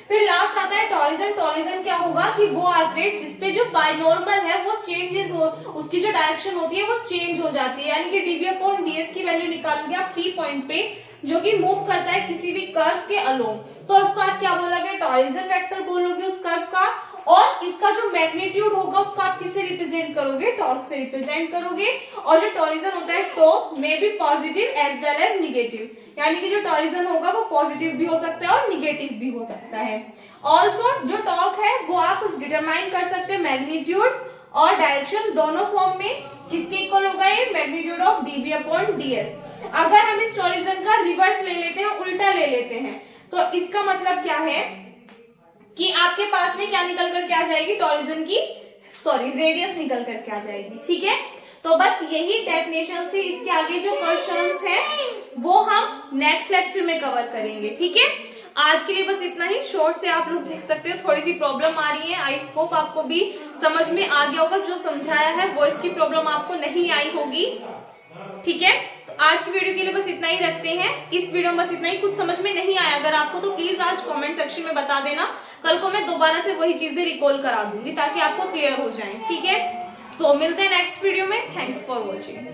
फिर लास्ट आता है टॉरिजन। टॉरिजन क्या होगा कि वो आर्क रेट जिसपे जो बाइनॉर्मल है वो चेंजेस हो, उसकी जो डायरेक्शन होती है वो चेंज हो जाती है, यानी कि dB अपॉन ds की वैल्यू निकालोगे आप T पॉइंट पे, जो कि मूव करता है किसी भी कर्व के अलोंग, तो उसको आप क्या बोलोगे, टॉरिजन वेक्टर बोलोगे उस कर्व का। और इसका जो मैग्नीट्यूड होगा उसको आप किससे रिप्रेजेंट करोगे, टॉर्क से रिप्रेजेंट करोगे। और जो टॉरिजन होता है tau may be positive as well as negative, यानी कि जो टॉरिजन होगा वो पॉजिटिव भी हो सकता है और निगेटिव भी हो सकता है। ऑल्सो जो टॉर्क है वो आप डिटरमाइन कर सकते हैं मैग्नीट्यूड और डायरेक्शन दोनों फॉर्म में। किसके इक्वल होगा ये, magnitude of dB upon ds। अगर हम इस टॉरिजन का रिवर्स ले लेते हैं, उल्टा ले लेते हैं, तो इसका मतलब क्या है कि आपके पास में क्या निकल कर के आ जाएगी, टॉरिजन की रेडियस निकल कर के आ जाएगी। ठीक है। तो बस यही डेफिनेशन से इसके आगे जो क्वेश्चंस हैं वो हम नेक्स्ट लेक्चर में कवर करेंगे। ठीक है। आज के लिए बस इतना ही। शॉर्ट से आप लोग देख सकते हो थोड़ी सी प्रॉब्लम आ रही है, आई होप आपको भी समझ में आ गया होगा। जो समझाया है वो इसकी प्रॉब्लम आपको नहीं आई होगी। ठीक है। तो आज की वीडियो के लिए बस इतना ही रखते हैं। इस वीडियो में बस इतना ही। कुछ समझ में नहीं आया अगर आपको तो प्लीज आज कमेंट सेक्शन में बता देना, कल को मैं दोबारा से वही चीजें रिकॉल करा दूंगी ताकि आपको क्लियर हो जाए। ठीक है। सो मिलते हैं नेक्स्ट वीडियो में। Thanks for watching.